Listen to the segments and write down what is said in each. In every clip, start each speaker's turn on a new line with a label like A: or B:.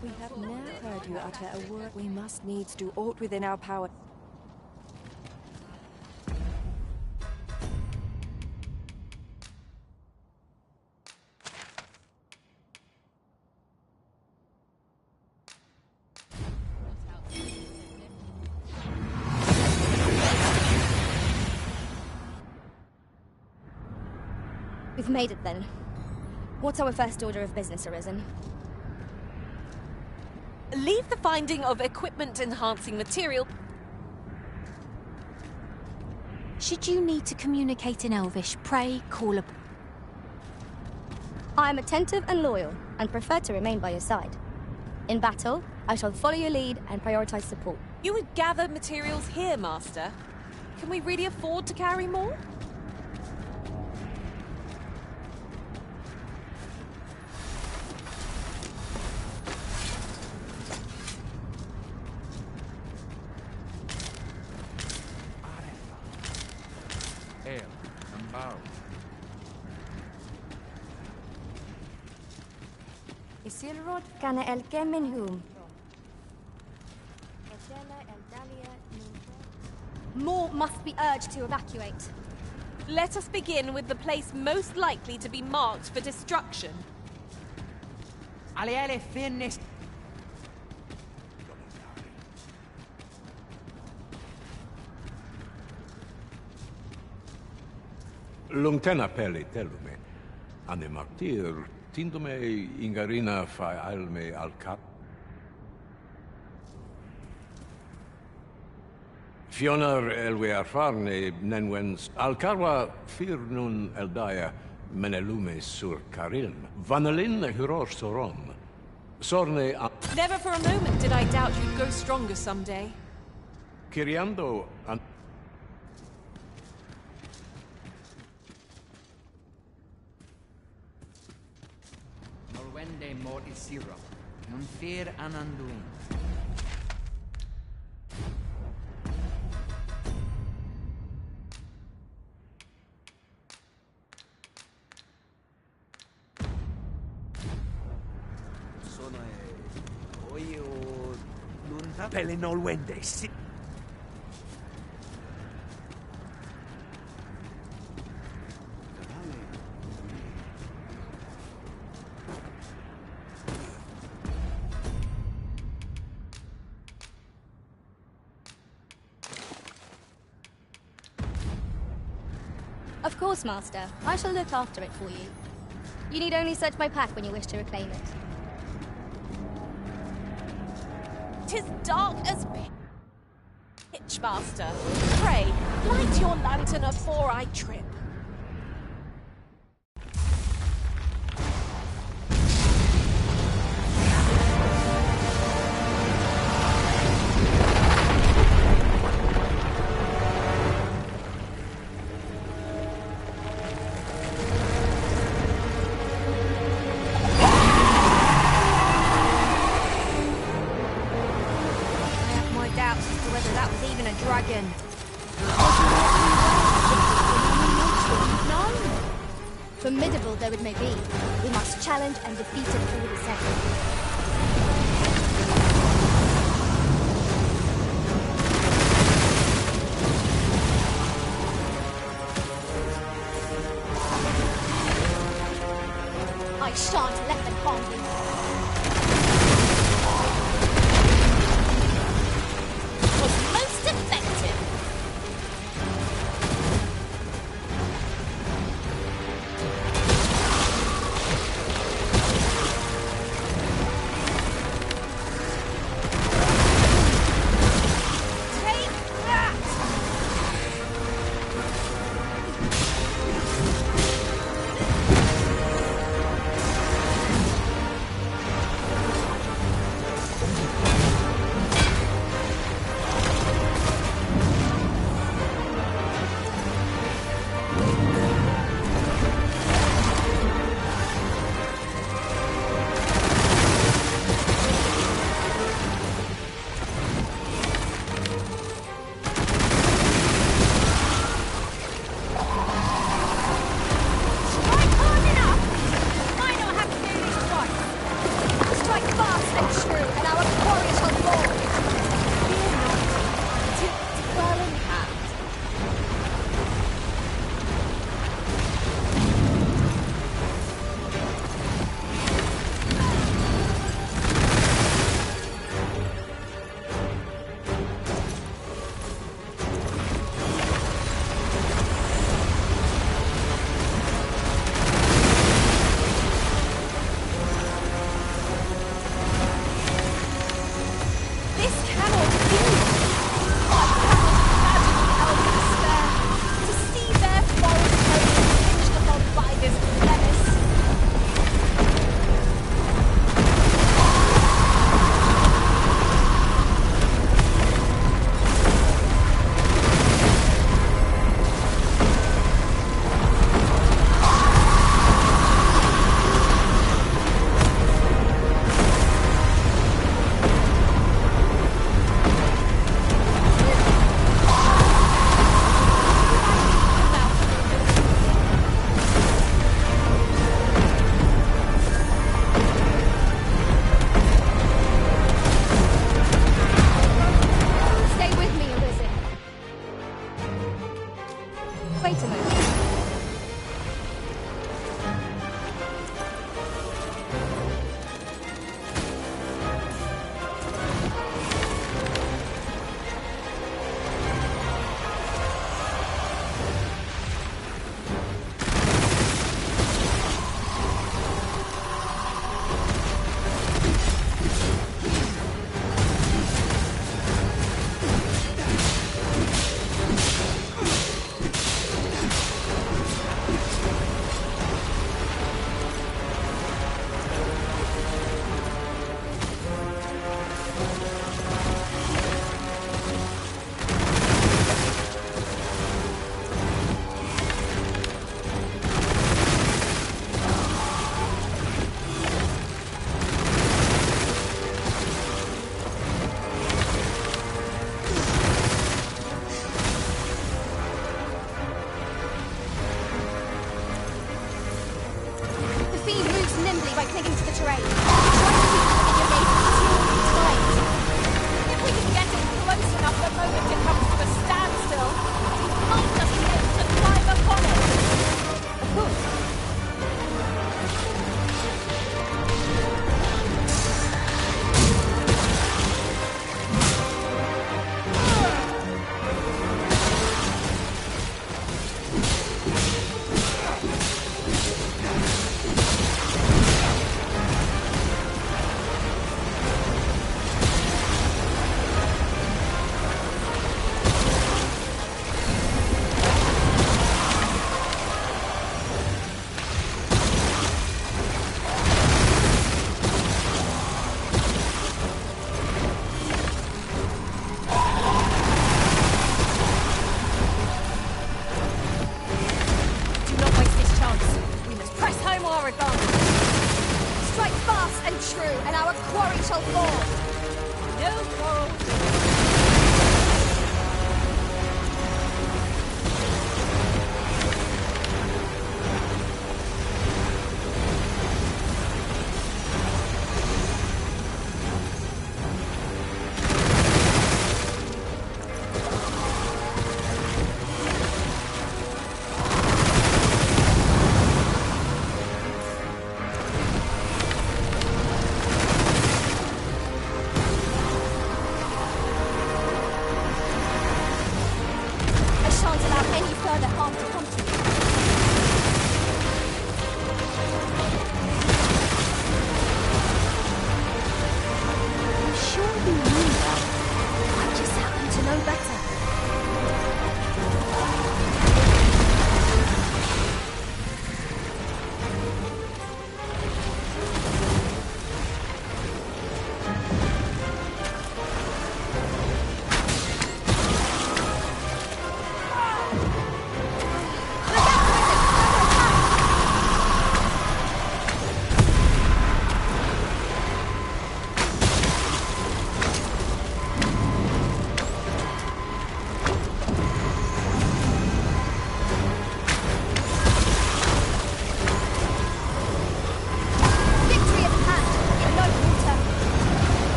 A: We have ne'er heard you utter a word. We must needs do aught within our power.
B: We've made it then. What's our first order of business, Arisen?
C: Leave the finding of equipment-enhancing material.
D: Should you need to communicate in Elvish, pray call up.
B: I am attentive and loyal, and prefer to remain by your side. In battle, I shall follow your lead and prioritize support.
C: You would gather materials here, Master. Can we really afford to carry more?
B: Isilrod kana elke minhum. More must be urged to evacuate.
C: Let us begin with the place most likely to be marked for destruction.
E: Aliele finis.
F: Lungtena peli telume. Ane martir, tindume ingarina fa alme al cap. Fionar elwe arfarne nenwens alcarwa firnun eldaya menelume sur carilm. Vanelin huror soron. Sorne
C: Never for a moment did I doubt you'd grow stronger someday.
F: Kiriando an
E: Norwende mor isiro. Non fear ananduin. Pelinolwende, si.
B: Of course, Master. I shall look after it for you. You need only search my pack when you wish to reclaim it.
C: 'Tis dark as pitch, Master. Pray, light your lantern afore I trip.
B: Formidable though it may be, we must challenge and defeat it all the same. I shan't let them harm you.
C: Was most effective.
B: Wait a moment.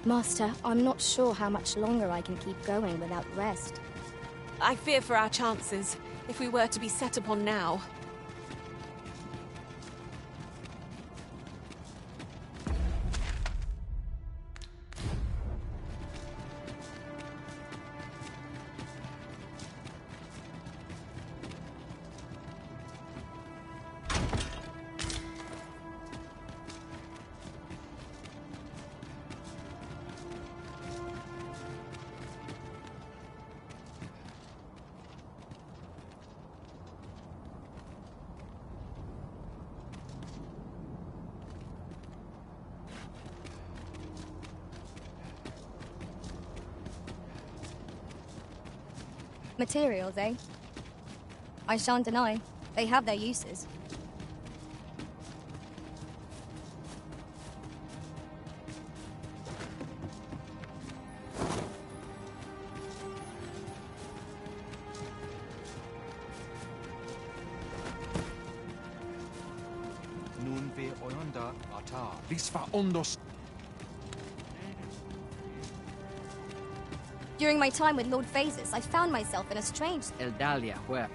B: Master, I'm not sure how much longer I can keep going without rest.
C: I fear for our chances, if we were to be set upon now.
B: Materials, eh? I shan't deny. They have their uses.
E: Nun ve oyunda ata. Visva ondos.
B: During my time with Lord Phases, I found myself in a strange...
E: Eldalia, where?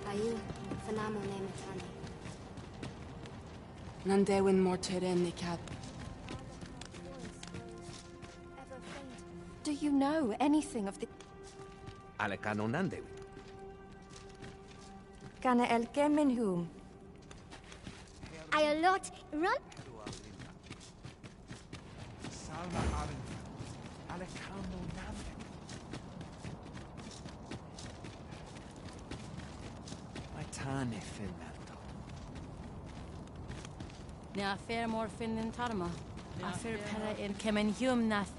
G: Ayu, fanamo ne metani.
H: Nandewin mortere nikat.
A: Do you know anything of the...
E: Alecano nandewi.
A: Kana el Kemenhum?
G: Ayolot, run.
E: Salma arin. Alecano nandewi. Maitane Finaldo.
I: Ne affair mor finnin tarma. Affair pera in kemen hum nath.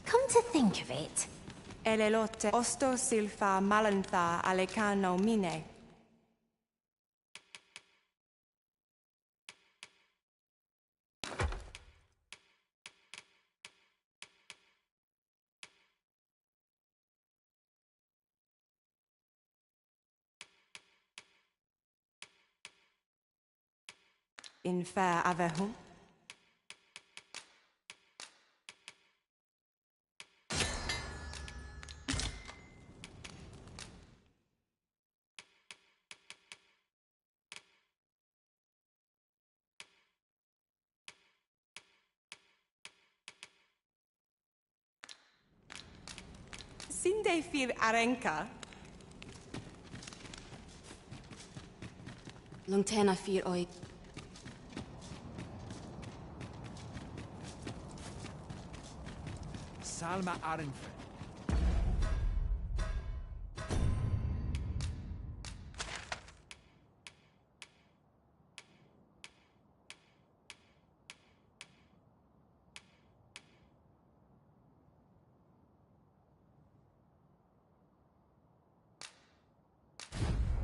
D: Come to think of it,
A: Elelote osto silfa malantha alecano mine. In fair avehum. Sinde fir arenka.
H: Lungtena fir oid.
E: Salma arin.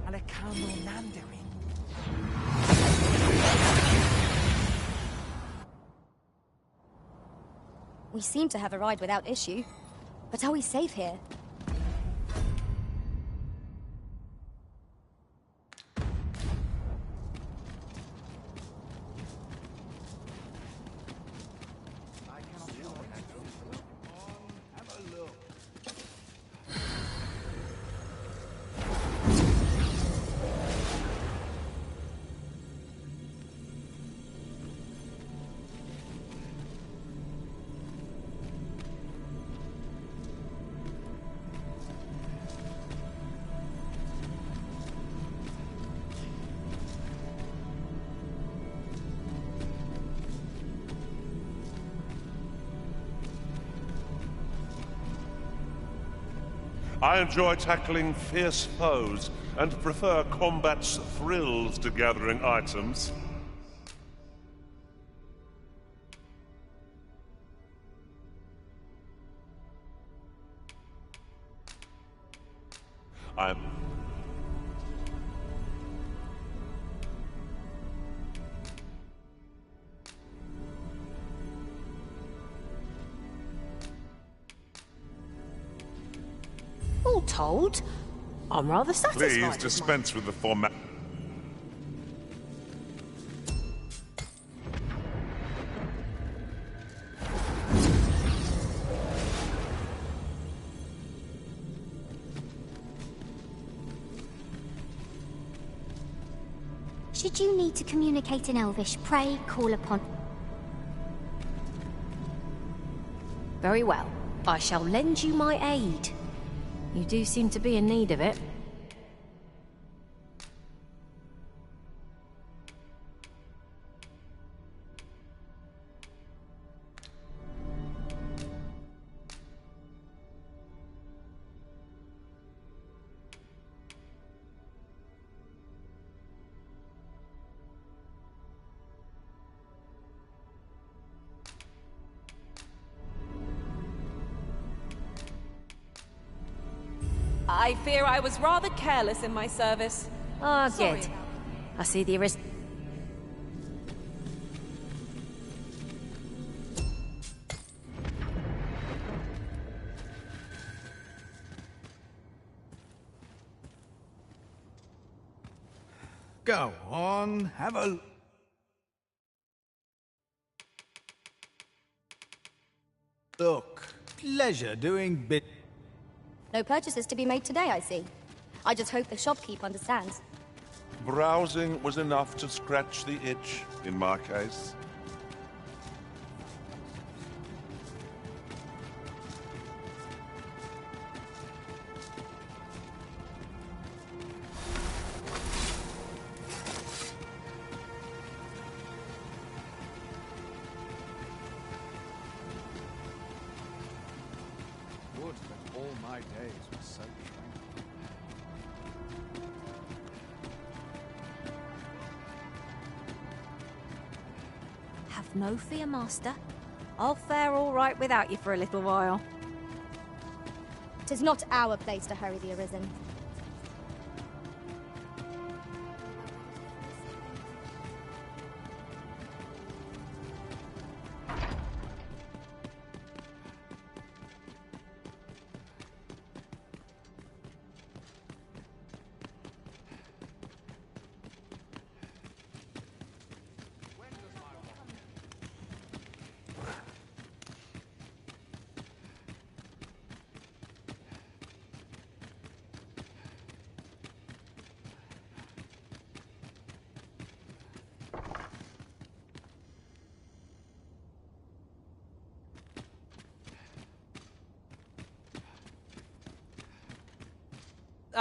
E: Alecano nandewi.
B: We seem to have arrived without issue. But are we safe here?
J: I enjoy tackling fierce foes and prefer combat's thrills to gathering items. I'm...
C: All told, I'm rather satisfied.
J: Please dispense with the format.
D: Should you need to communicate in Elvish, pray call upon...
C: Very well. I shall lend you my aid. You do seem to be in need of it. I fear I was rather careless in my service.
B: Ah,
C: Sorry
B: good.
C: about
B: I see the arist...
E: Go on, have a... Look, pleasure doing bit...
B: No purchases to be made today, I see. I just hope the shopkeep understands.
J: Browsing was enough to scratch the itch, in my case.
E: Would that all my days were so tranquil.
D: Have no fear, Master.
A: I'll fare all right without you for a little while.
B: 'Tis not our place to hurry the Arisen.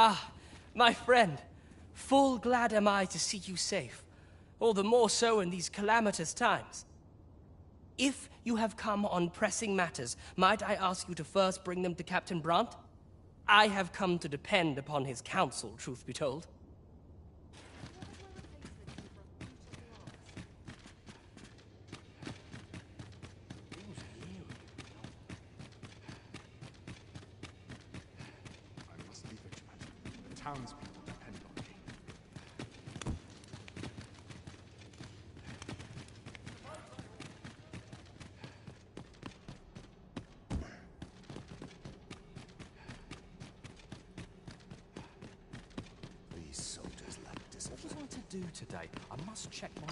K: Ah, my friend, full glad am I to see you safe, all the more so in these calamitous times. If you have come on pressing matters, might I ask you to first bring them to Captain Brant? I have come to depend upon his counsel, truth be told.
E: I must leave it, man. The townspeople depend on me. These soldiers lack discipline. What was I to do today? I must check my...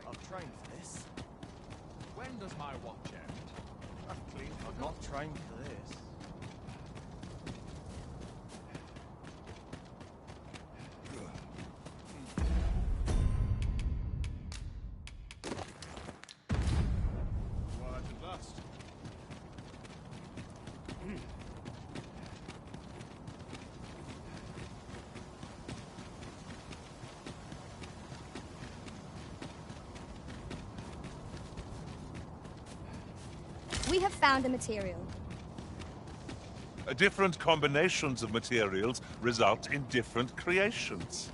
E: I've trained for this. When does my watch end? I've not trained for this. Well, that's a bust.
B: We have found a material.
J: Different combinations of materials result in different creations.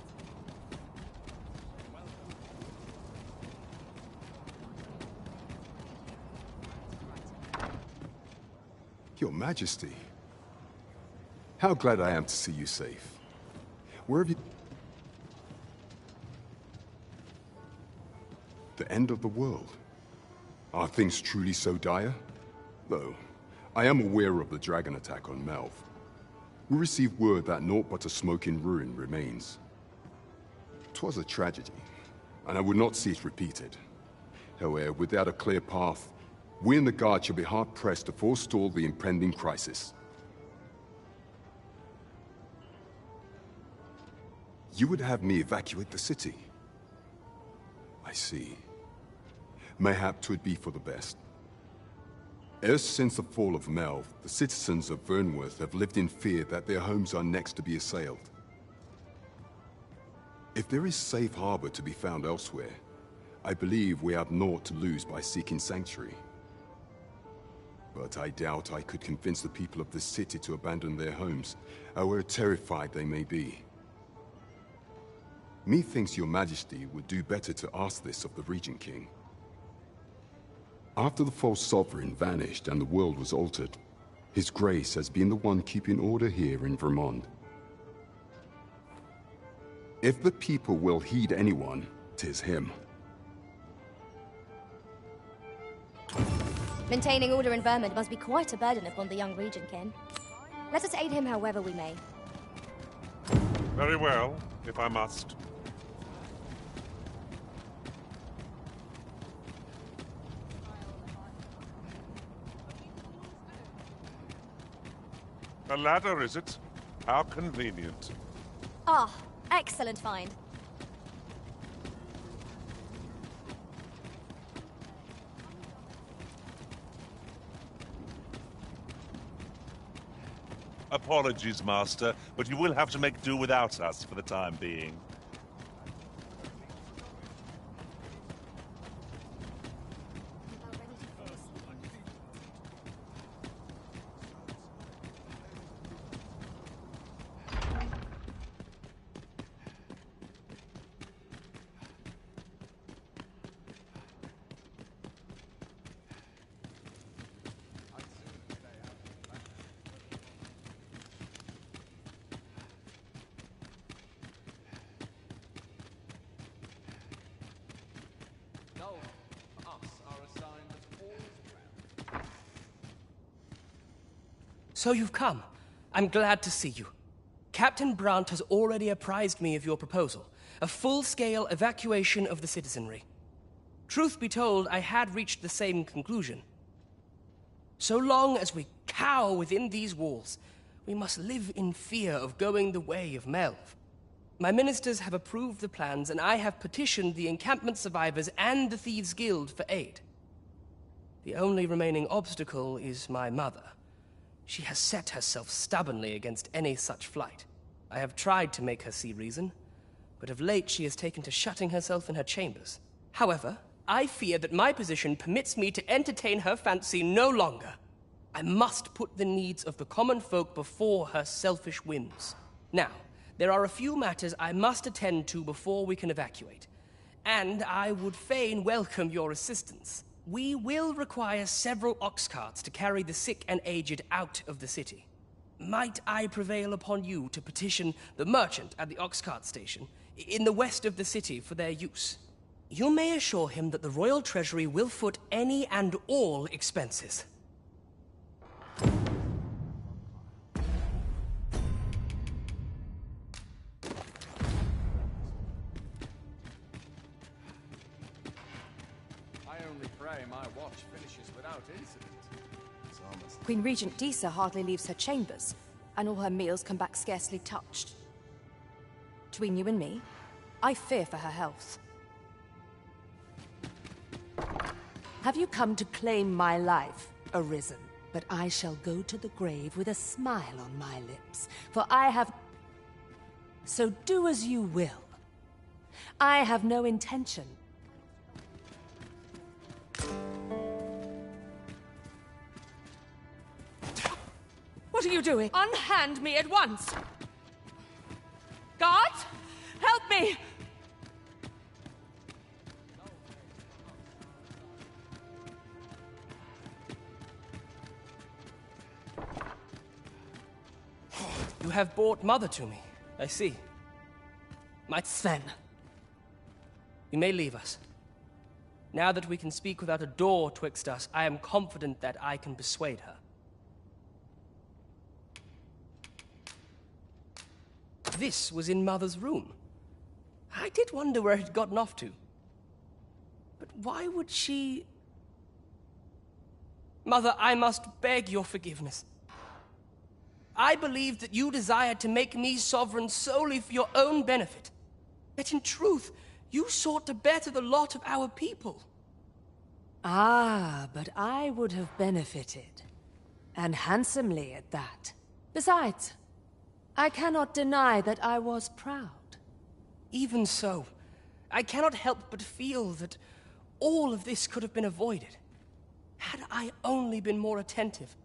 L: Your Majesty. How glad I am to see you safe. Where have you... The end of the world? Are things truly so dire? Though, I am aware of the dragon attack on Melv. We received word that naught but a smoking ruin remains. 'Twas a tragedy, and I would not see it repeated. However, without a clear path, we in the Guard shall be hard-pressed to forestall the impending crisis. You would have me evacuate the city? I see. Mayhap 'twould be for the best. Ever since the fall of Melv, the citizens of Vernworth have lived in fear that their homes are next to be assailed. If there is safe harbor to be found elsewhere, I believe we have naught to lose by seeking sanctuary. But I doubt I could convince the people of this city to abandon their homes, however terrified they may be. Methinks your Majesty would do better to ask this of the Regent King. After the false sovereign vanished and the world was altered, His Grace has been the one keeping order here in Vermont. If the people will heed anyone, 'tis him.
B: Maintaining order in Vermont must be quite a burden upon the young Regent King. Let us aid him however we may.
J: Very well, if I must. A ladder, is it? How convenient.
B: Ah, excellent find.
J: Apologies, Master, but you will have to make do without us for the time being.
K: So you've come. I'm glad to see you. Captain Brandt has already apprised me of your proposal, a full-scale evacuation of the citizenry. Truth be told, I had reached the same conclusion. So long as we cower within these walls, we must live in fear of going the way of Melv. My ministers have approved the plans, and I have petitioned the encampment survivors and the Thieves' Guild for aid. The only remaining obstacle is my mother. She has set herself stubbornly against any such flight. I have tried to make her see reason, but of late she has taken to shutting herself in her chambers. However, I fear that my position permits me to entertain her fancy no longer. I must put the needs of the common folk before her selfish whims. Now, there are a few matters I must attend to before we can evacuate, and I would fain welcome your assistance. We will require several ox carts to carry the sick and aged out of the city. Might I prevail upon you to petition the merchant at the ox cart station in the west of the city for their use? You may assure him that the royal treasury will foot any and all expenses.
E: My watch finishes without incident.
A: Queen Regent Disa hardly leaves her chambers, and all her meals come back scarcely touched. Between you and me, I fear for her health. Have you come to claim my life, Arisen? But I shall go to the grave with a smile on my lips, for I have... So do as you will. I have no intention. What are you doing? Unhand me at once! Guards! Help me!
K: You have brought Mother to me. I see.
A: Sven.
K: You may leave us. Now that we can speak without a door twixt us, I am confident that I can persuade her. This was in Mother's room. I did wonder where it had gotten off to. But why would she... Mother, I must beg your forgiveness. I believed that you desired to make me sovereign solely for your own benefit. Yet in truth, you sought to better the lot of our people.
A: Ah, but I would have benefited. And handsomely at that. Besides, I cannot deny that I was proud.
K: Even so, I cannot help but feel that all of this could have been avoided. Had I only been more attentive.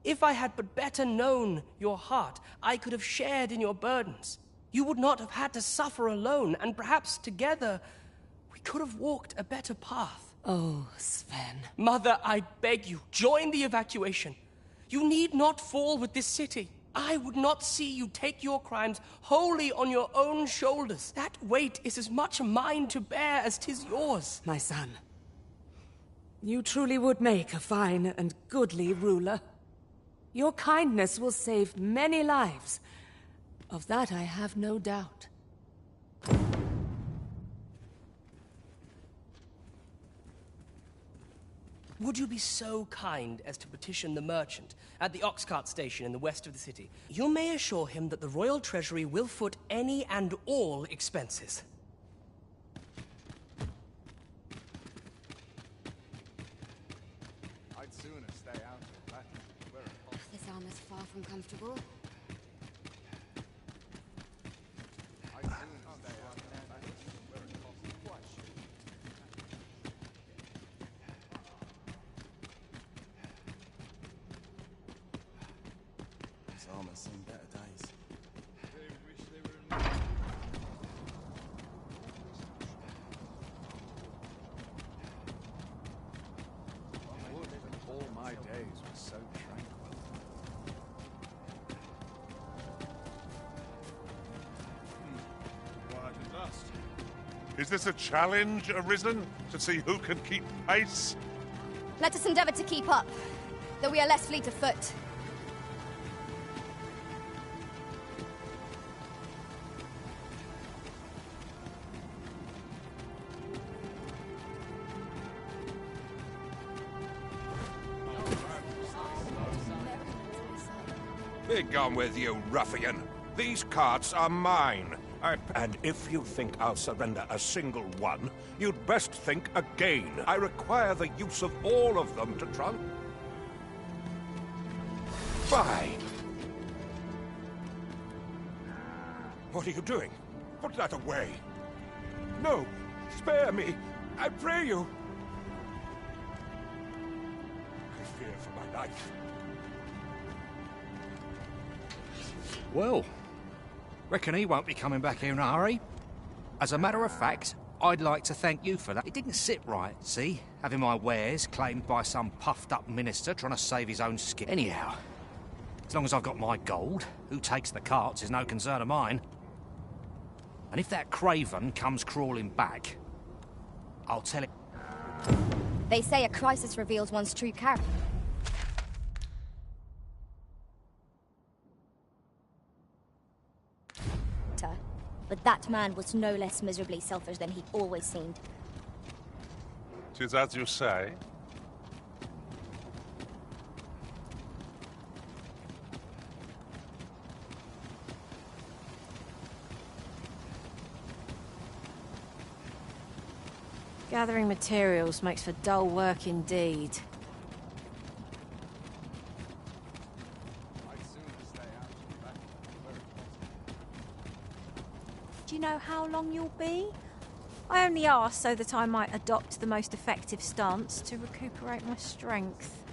K: If I had but better known your heart, I could have shared in your burdens. You would not have had to suffer alone, and perhaps together, we could have walked a better path.
A: Oh, Sven.
K: Mother, I beg you, join the evacuation. You need not fall with this city. I would not see you take your crimes wholly on your own shoulders. That weight is as much mine to bear as 'tis yours.
A: My son, you truly would make a fine and goodly ruler. Your kindness will save many lives. Of that I have no doubt.
K: Would you be so kind as to petition the merchant at the ox-cart station in the west of the city? You may assure him that the royal treasury will foot any and all expenses.
E: I'd sooner stay out of that.
G: This armor's far from comfortable.
E: I'd sooner stay out of that. Where it costs quite shit.
M: This armor's seen better days.
E: They wish they were in... I would if all my days were so tranquil. Quiet as dust.
J: Is this a challenge, Arisen, to see who can keep pace?
B: Let us endeavor to keep up, though we are less fleet of foot.
N: Be gone with you, ruffian. These carts are mine. And if you think I'll surrender a single one, you'd best think again. I require the use of all of them to trunk. Fine. What are you doing? Put that away. No, spare me. I pray you. I fear for my life.
O: Well, reckon he won't be coming back here in a hurry. As a matter of fact, I'd like to thank you for that. It didn't sit right, see? Having my wares claimed by some puffed-up minister trying to save his own skin. Anyhow, as long as I've got my gold, who takes the carts is no concern of mine. And if that craven comes crawling back, I'll tell him...
B: They say a crisis reveals one's true character. But that man was no less miserably selfish than he always seemed.
J: 'Tis as you say.
I: Gathering materials makes for dull work indeed.
D: Do you know how long you'll be? I only asked so that I might adopt the most effective stance to recuperate my strength.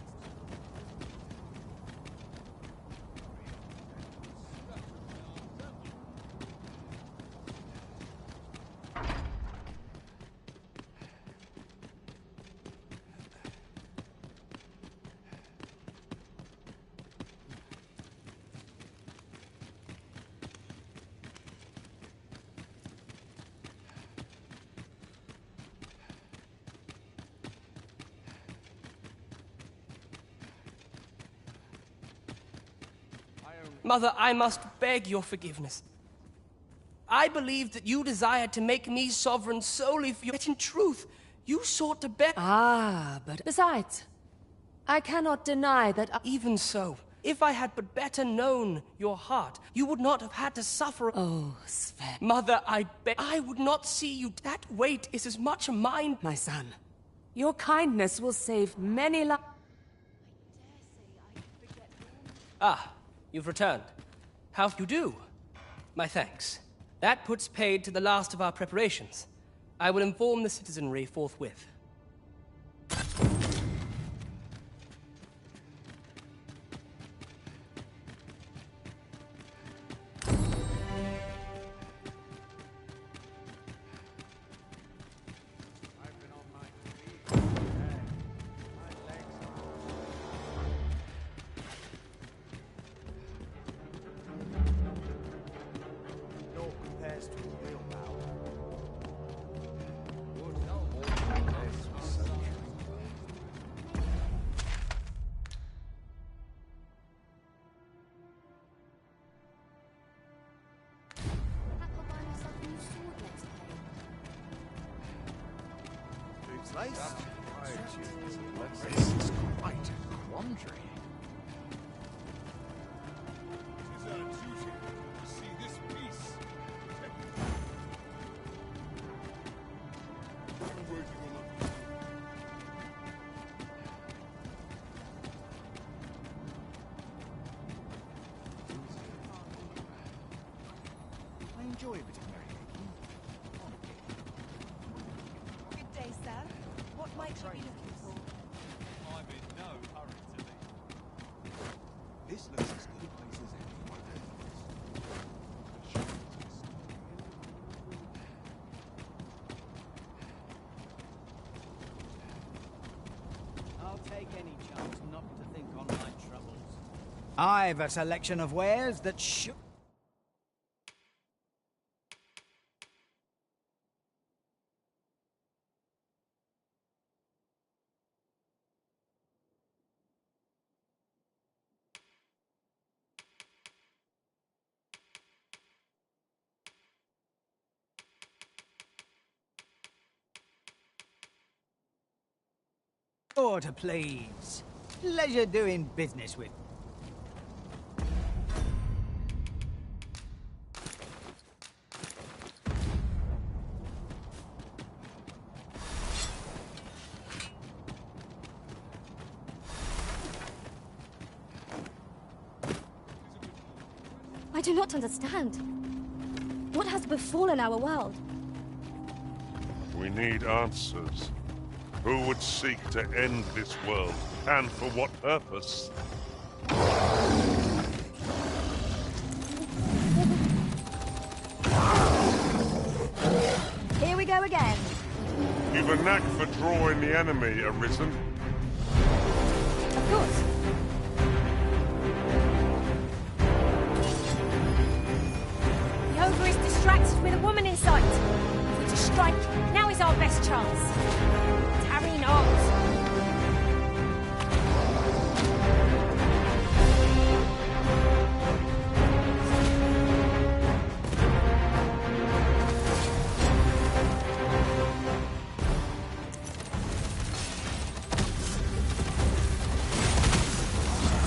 K: Mother, I must beg your forgiveness. I believed that you desired to make me sovereign solely for you, yet in truth, you sought to bear—
A: Ah, but besides, I cannot deny that
K: Even so, if I had but better known your heart, you would not have had to suffer—
A: Oh, Sven.
K: Mother, I beg— I would not see you— That weight is as much mine—
A: My son, your kindness will save many lives.
K: Ah, you've returned. How you do? My thanks. That puts paid to the last of our preparations. I will inform the citizenry forthwith.
E: This is quite a quandary. It is our duty to see this peace protected. I'm waiting on I enjoy a bit of merrymaking.
C: Good day, sir. What might you be looking for?
E: I'm in no hurry to leave. This looks as good a place as any.
M: I'll take any chance not to think on my troubles. I've a selection of wares that should... Order, please. Pleasure doing business with.
B: I do not understand. What has befallen our world?
J: We need answers. Who would seek to end this world, and for what purpose?
B: Here we go again.
J: You've a knack for drawing the enemy, Arisen.
B: Of course.
D: The ogre is distracted with a woman in sight. If we're to strike, now is our best chance. Tarry not.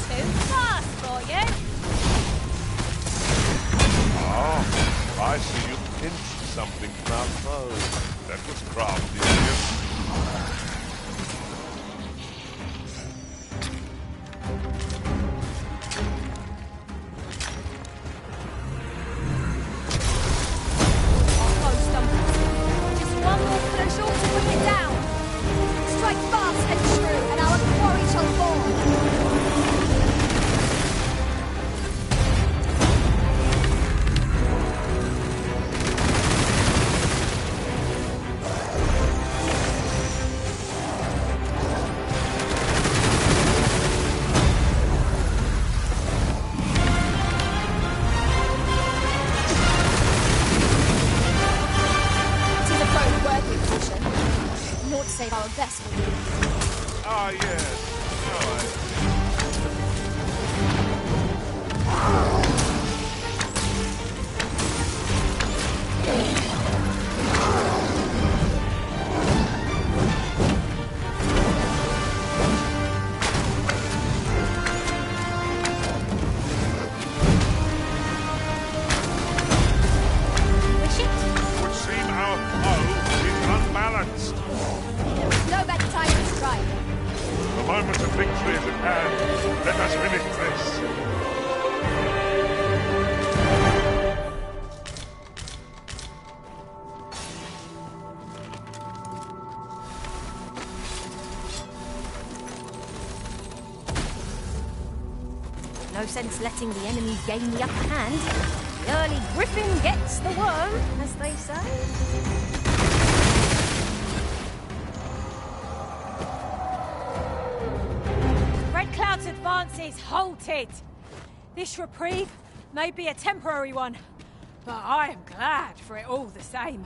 C: Too fast for you.
J: Ah, I see you pinched something from our foe. That was crafty of you.
D: Almost done. Just one more push all to bring it down. Strike fast and true, and our quarry shall fall.
B: It is a very worthy position. Naught to save our best for you.
J: Ah, yes. Now I see. moment of victory is at hand. Let us finish this.
D: No sense letting the enemy gain the upper hand. The early griffin gets the worm, as they say. Red Cloud's advance is halted. This reprieve may be a temporary one, but I am glad for it all the same.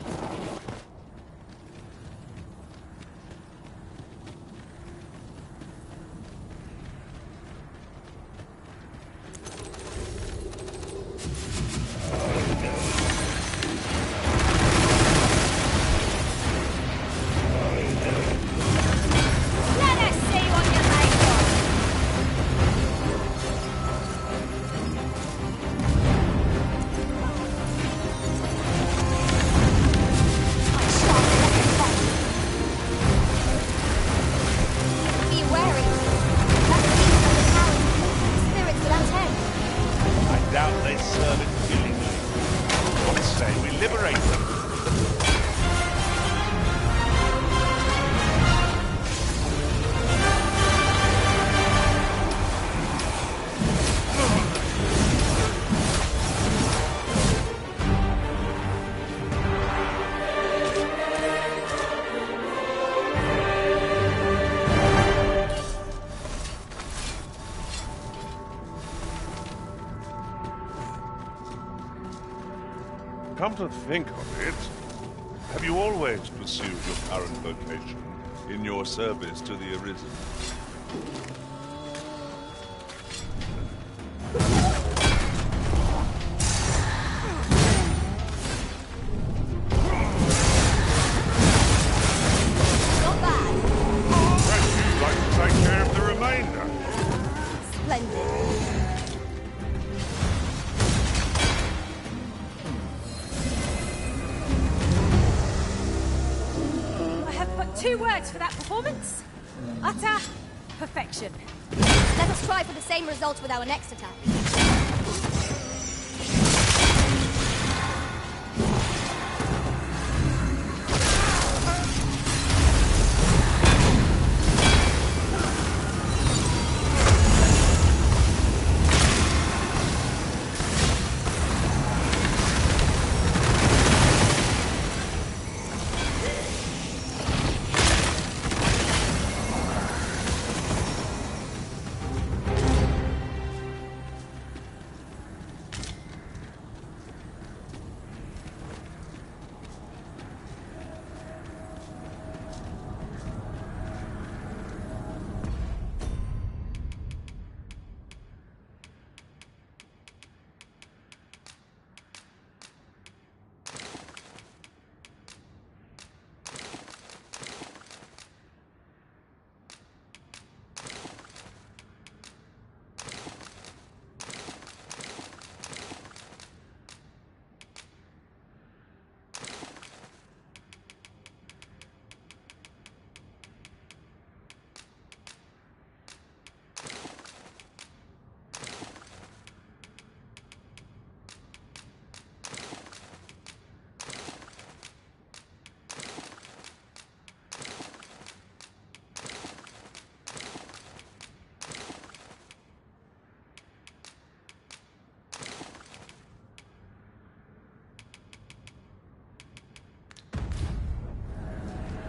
J: Come to think of it, have you always pursued your current vocation in your service to the Arisen?
B: Not bad.
J: Would you like to take care of the remainder?
B: Splendid.
D: Two words for that performance. Utter perfection.
B: Let us try for the same result with our next attack.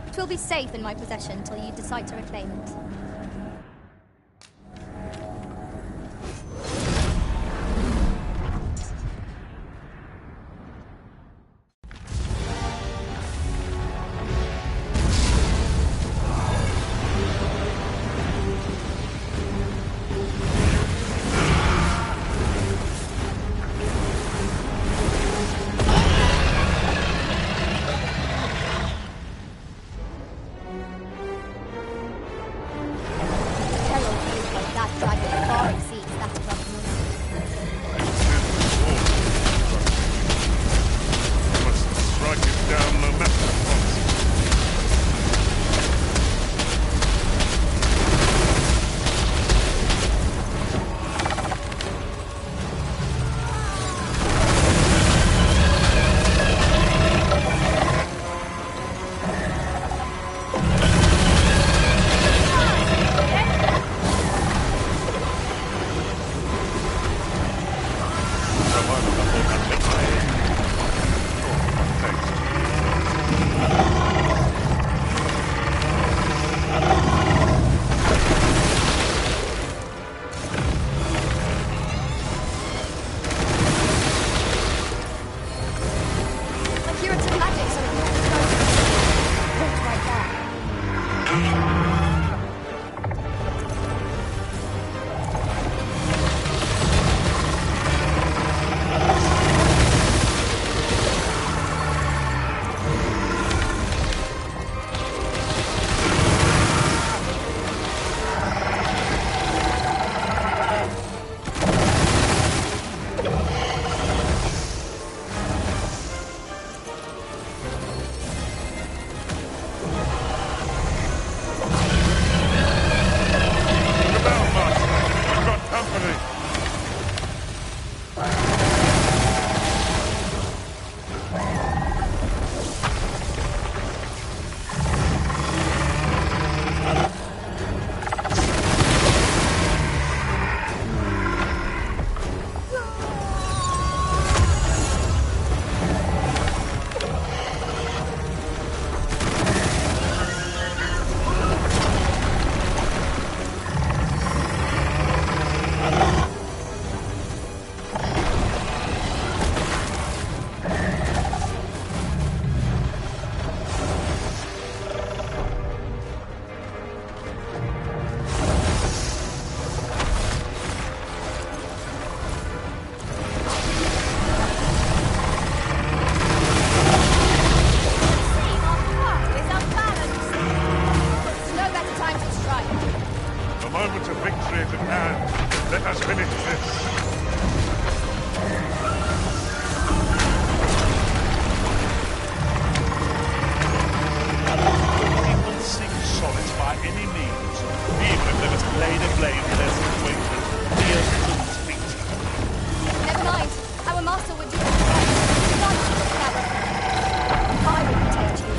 B: It will be safe in my possession until you decide to reclaim it.
J: moment of victory is at hand. Let us finish this.
P: People seek solace by any means, even if they must lay the blame for their situation near King's feet.
B: Never mind. Our master would do it right. None of the coward. I will protect you.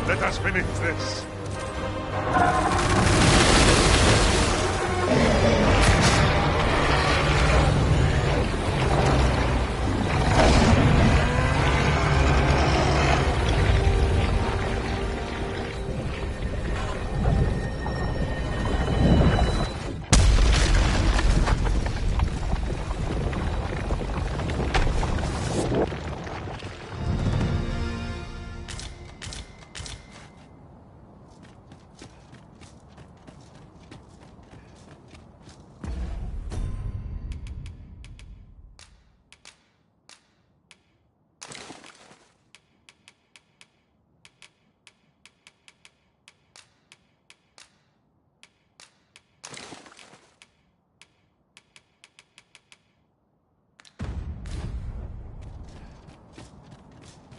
J: Let us finish this.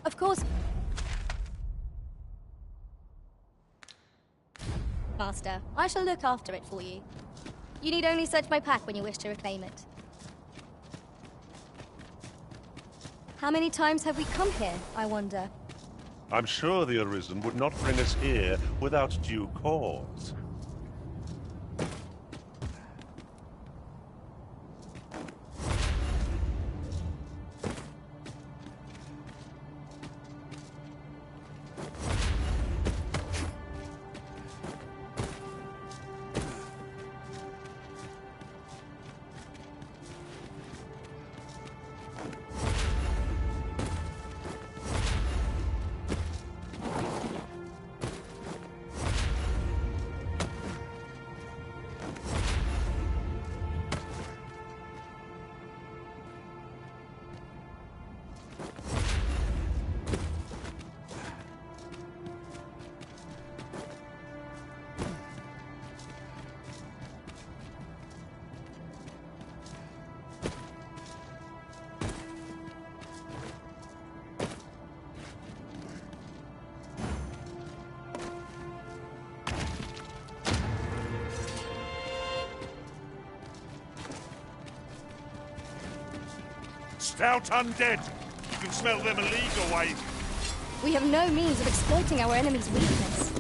B: Of course. Master, I shall look after it for you. You need only search my pack when you wish to reclaim it. How many times have we come here, I wonder?
J: I'm sure the Arisen would not bring us here without due cause.
P: Stout undead. You can smell them a league away.
B: We have no means of exploiting our enemy's weakness.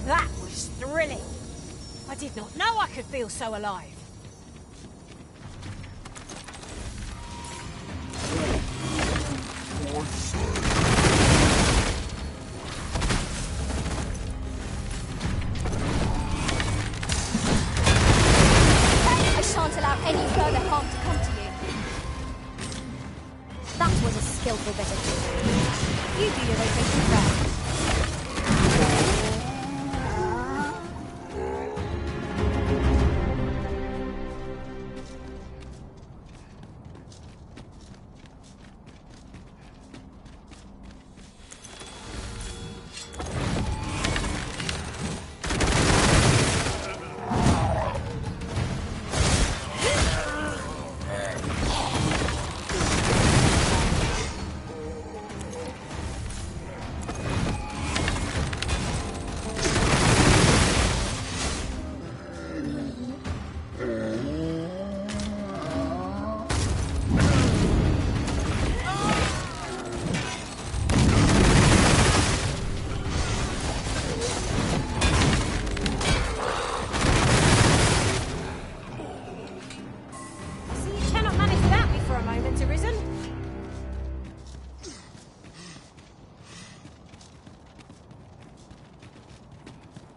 D: That was thrilling. I did not know I could feel so alive.
B: I shan't allow any further harm to come to you. That was a skillful bit of trickery. You do your rotation well.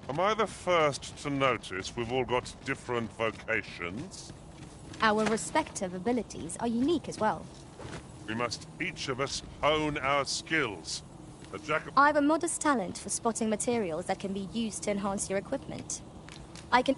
J: Am I the first to notice we've all got different vocations?
B: Our respective abilities are unique as well.
J: We must each of us hone our skills. A jack of...
B: I have a modest talent for spotting materials that can be used to enhance your equipment. I can...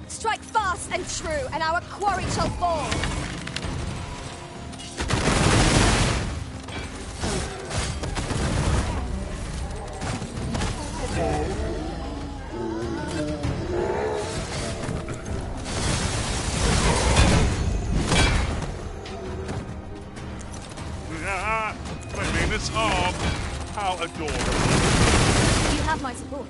B: Strike fast and true, and our quarry shall fall!
J: Ah, cleanliness arm. How adorable.
B: You have my support.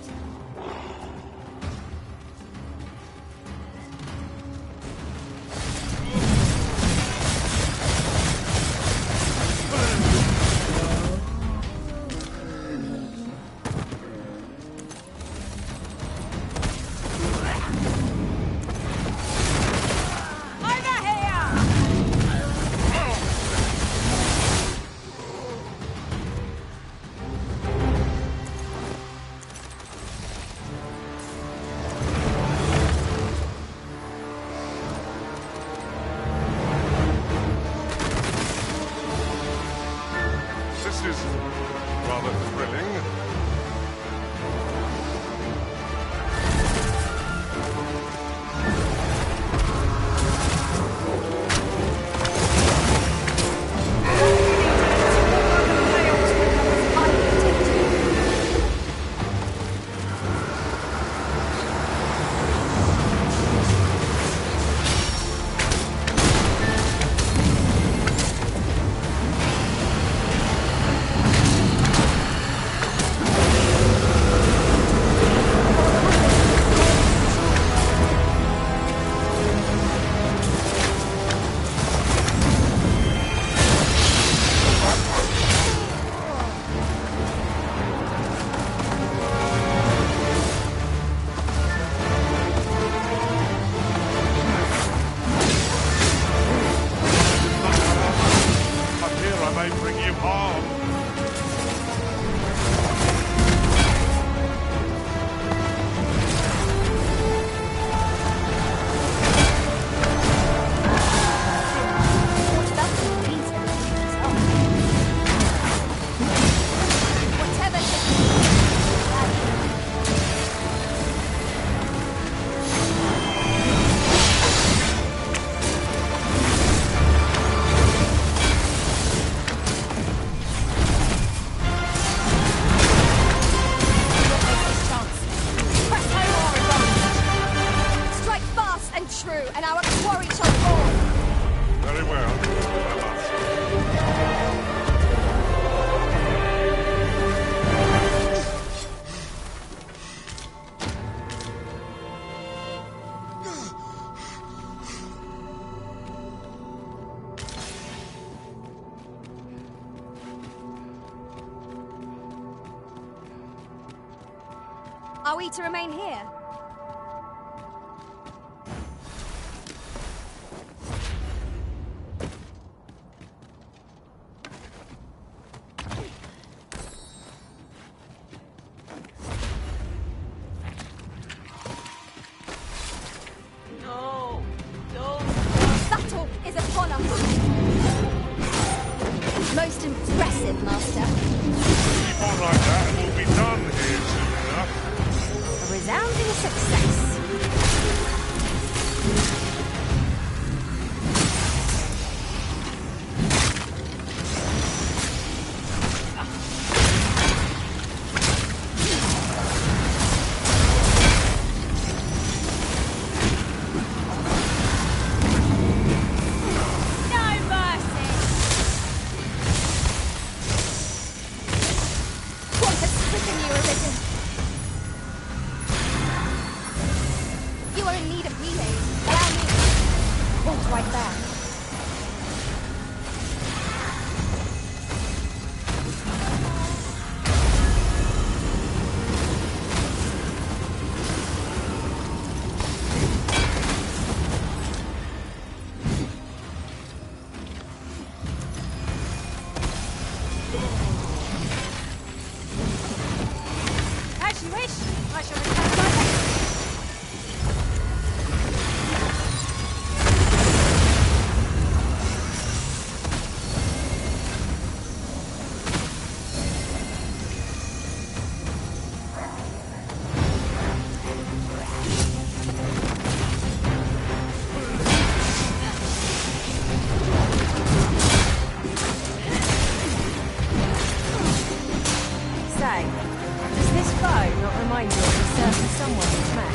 B: Are we to remain here?
C: No! No!
B: Battle is upon us! Most impressive, Master.
P: Keep on like that and we'll be done here soon enough.
B: A resounding success.
D: No mercy!
B: What has stricken you, Arisen? You are in need of healing. Allow me. Hold right there.
D: As you wish. I shall return directly.
A: Say, does this bow not remind you of a certain someone you've met?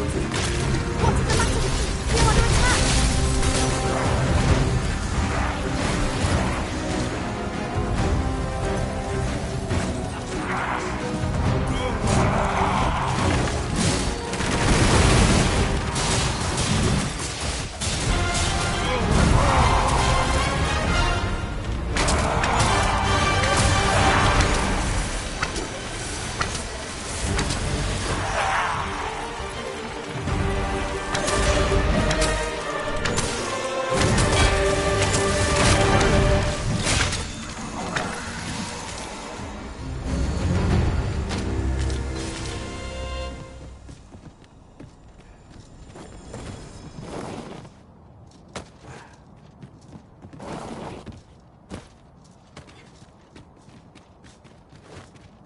B: What is the matter with you? You're under attack.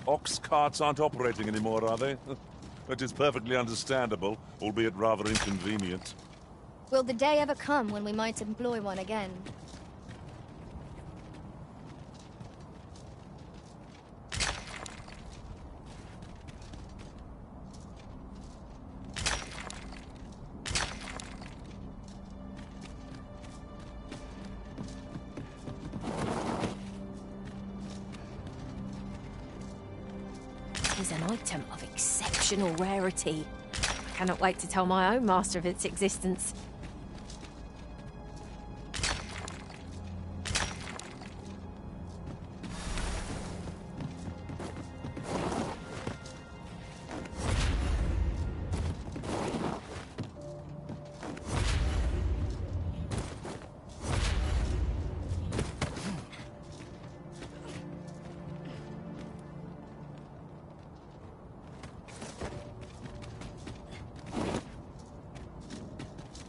J: Ox carts aren't operating anymore, are they? That is perfectly understandable, albeit rather inconvenient.
B: Will the day ever come when we might employ one again?
A: Is an item of exceptional rarity. I cannot wait to tell my own master of its existence.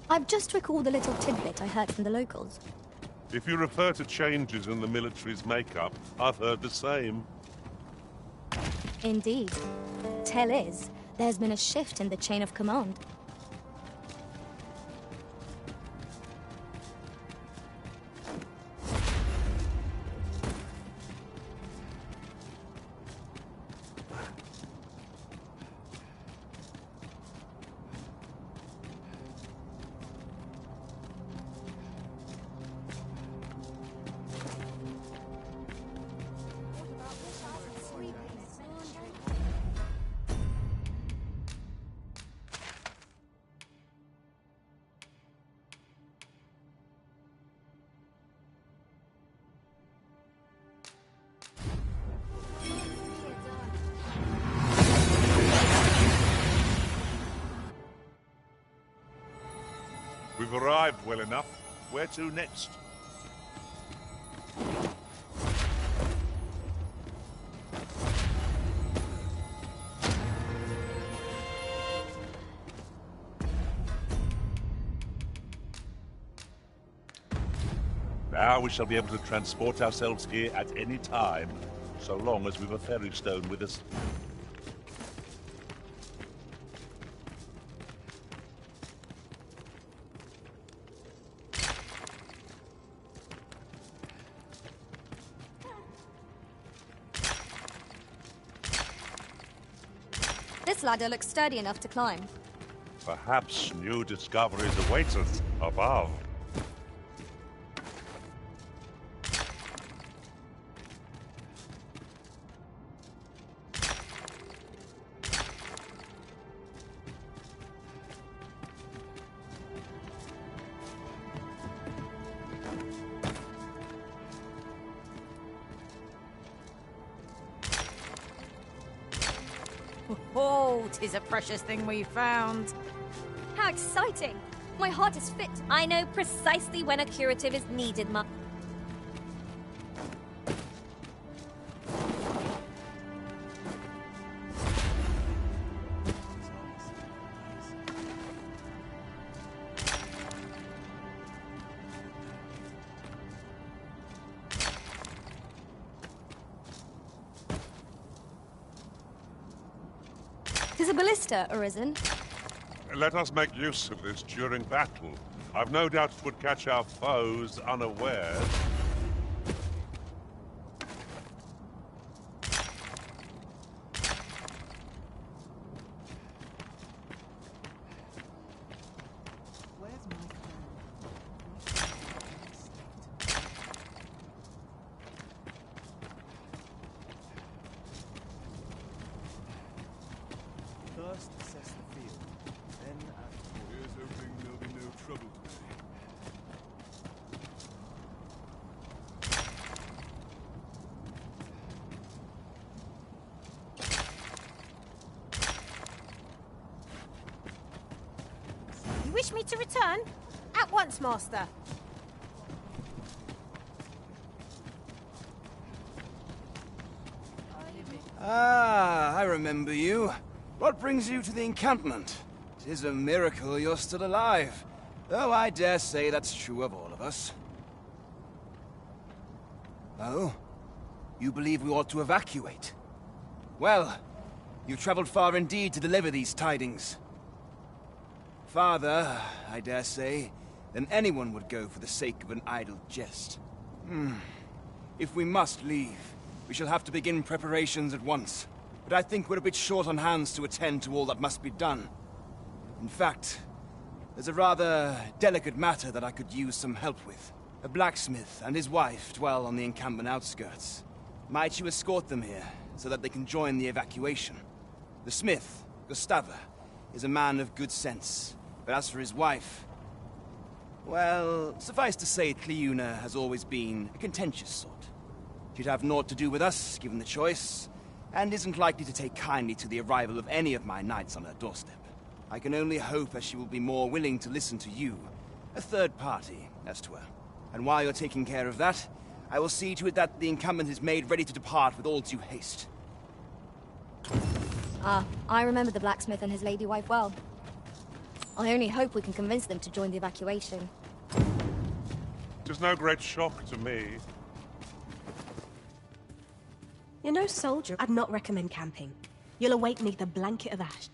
B: I've just recalled a little tidbit I heard from the locals.
J: If you refer to changes in the military's makeup, I've heard the same.
B: Indeed. Tell is, there's been a shift in the chain of command.
J: We've arrived well enough. Where to next? Now we shall be able to transport ourselves here at any time, so long as we've a ferry stone with us.
B: This ladder looks sturdy enough to climb.
J: Perhaps new discoveries await us above.
D: Oh, 'tis a precious thing we found.
B: How exciting! My heart is fit. I know precisely when a curative is needed, Tis a ballista, Arisen.
J: Let us make use of this during battle. I've no doubt it would catch our foes unawares.
E: First assess the field, then here's hoping there'll be no trouble today.
D: You wish me to return? At once, Master.
M: Ah, I remember you. What brings you to the encampment? 'Tis a miracle you're still alive. Though I dare say that's true of all of us. Oh? You believe we ought to evacuate? Well, you've traveled far indeed to deliver these tidings. Farther, I dare say, than anyone would go for the sake of an idle jest. If we must leave, we shall have to begin preparations at once. But I think we're a bit short on hands to attend to all that must be done. In fact, there's a rather delicate matter that I could use some help with. A blacksmith and his wife dwell on the encampment outskirts. Might you escort them here, so that they can join the evacuation? The smith, Gustava, is a man of good sense. But as for his wife... well, suffice to say, Cleuna has always been a contentious sort. She'd have naught to do with us, given the choice, and isn't likely to take kindly to the arrival of any of my knights on her doorstep. I can only hope that she will be more willing to listen to you, a third party, as to her. And while you're taking care of that, I will see to it that the encampment is made ready to depart with all due haste.
B: Ah, I remember the blacksmith and his lady wife well. I only hope we can convince them to join the evacuation.
J: 'Tis no great shock to me.
Q: You're no soldier. I'd not recommend camping. You'll await neath a blanket of ash.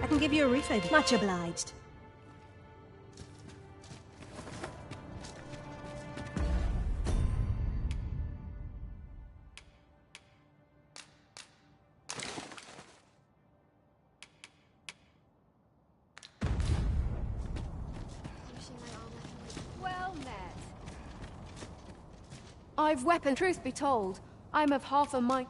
Q: I can give you a refill. Much obliged.
B: Well met. I've weapon. Truth be told, I'm of half a mind.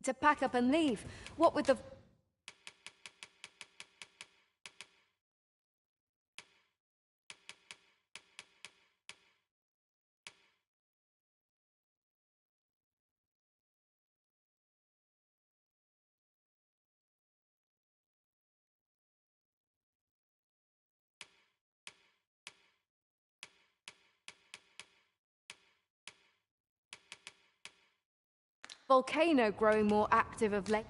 B: To pack up and leave. What with the... volcano growing more active of late.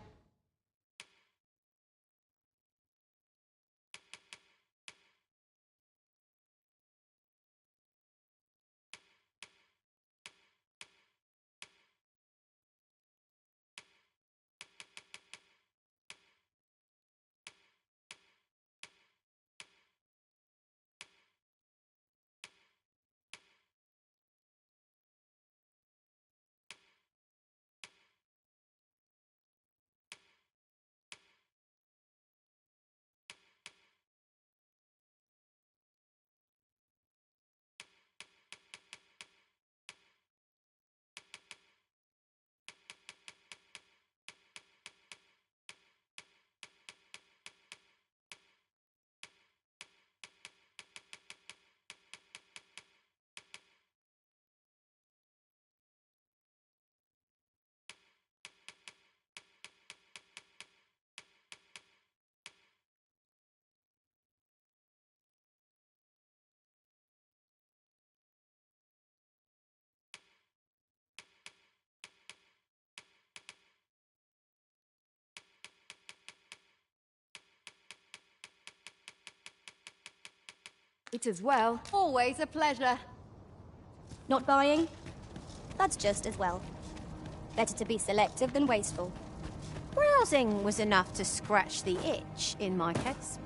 B: It as well. Always a pleasure.
R: Not buying? That's just as well. Better to be selective than wasteful.
S: Browsing was enough to scratch the itch, in my case.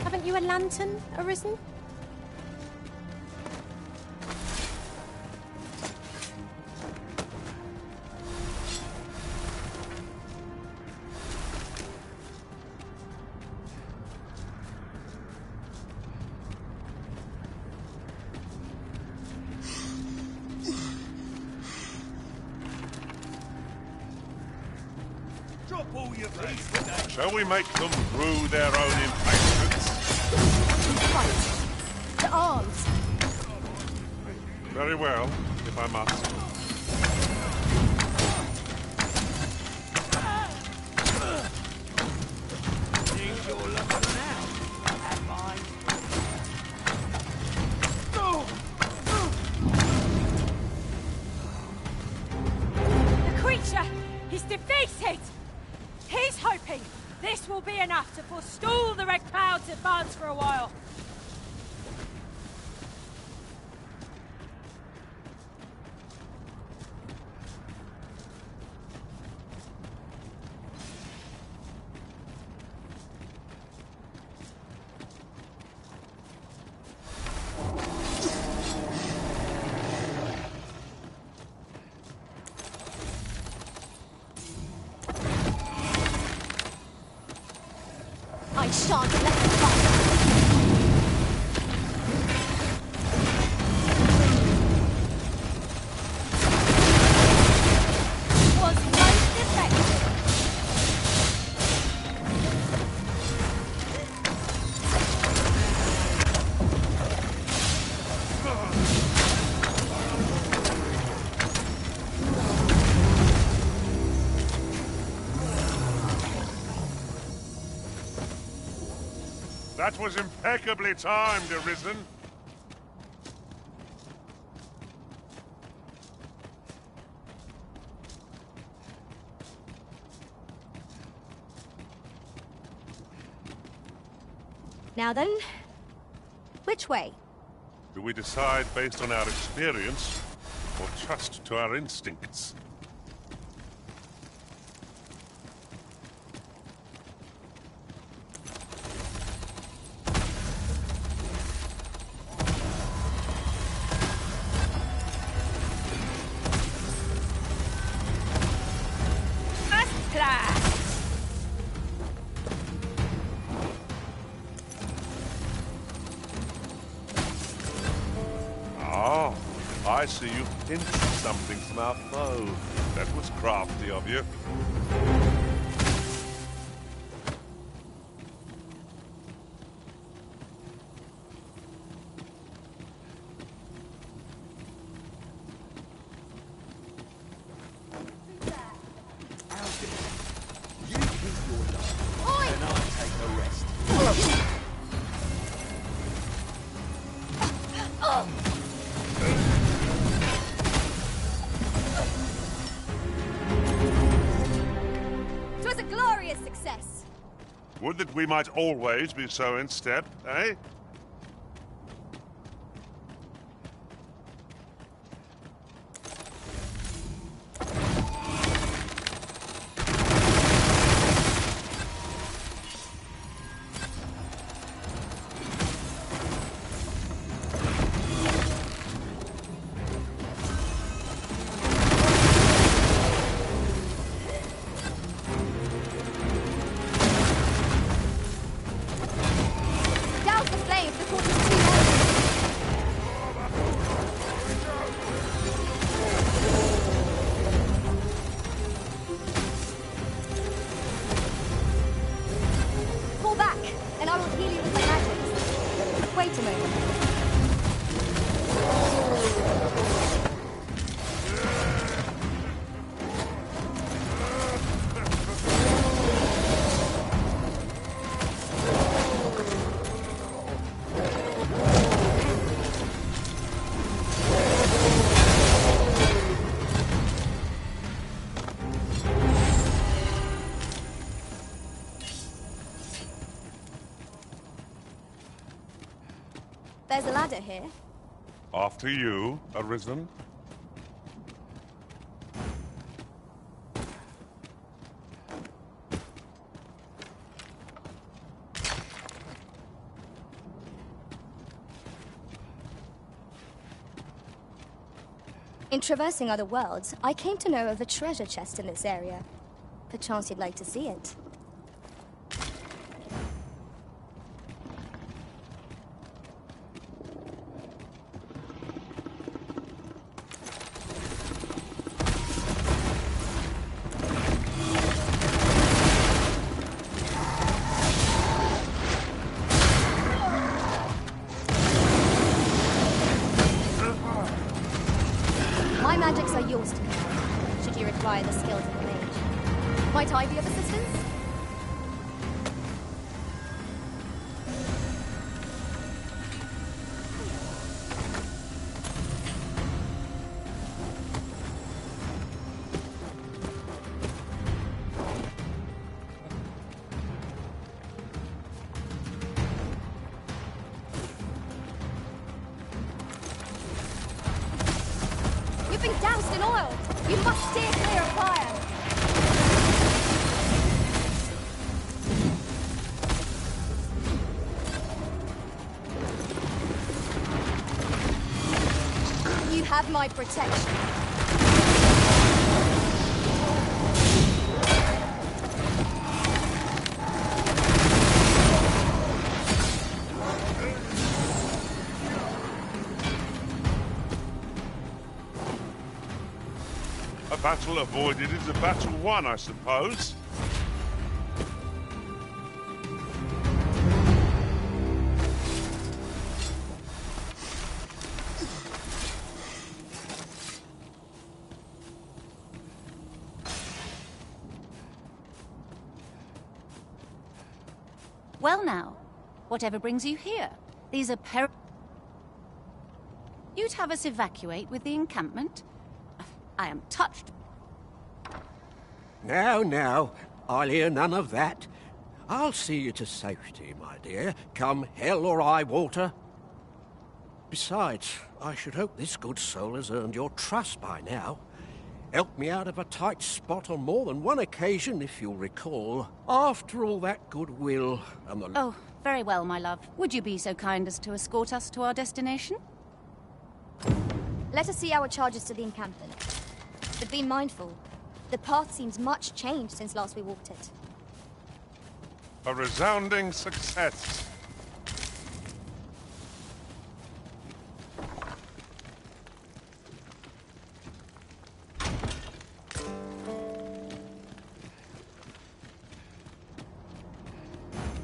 S: Haven't you a lantern arisen?
J: Shall we make them brew their own impatience?
B: Right. To arms.
J: Very well, if I must.
D: The creature is defeated! He's hoping this will be enough to forestall the Red Cloud's advance for a while.
S: I shan't let them pass.
J: That was impeccably timed, Arisen.
B: Now then, which way?
J: Do we decide based on our experience, or trust to our instincts? I see you pinched something from our foe. That was crafty of you.
E: You keep your line, and I'll take the rest.
J: Would that we might always be so in step, eh?
B: There's a ladder here.
J: After you, Arisen.
B: In traversing other worlds, I came to know of a treasure chest in this area. Perchance you'd like to see it. My magics are yours to command, should you require the skills of a mage. Might I be of assistance? You've been doused in oil! You must steer clear of fire! You have my protection.
J: A battle avoided is a battle won, I suppose.
T: Well now,
S: Whatever brings you here? These are You'd have us evacuate with the encampment? I am touched.
T: Now, I'll hear none of that. I'll see you to safety, my dear, come hell or high water. Besides, I should hope this good soul has earned your trust by now. Helped me out of a tight spot on more than one occasion, if you'll recall. After all that goodwill and the...
S: Oh, very well, my love. Would you be so kind as to escort us to our destination?
B: Let us see our charges to the encampment. But be mindful. The path seems much changed since last we walked it.
J: A resounding success.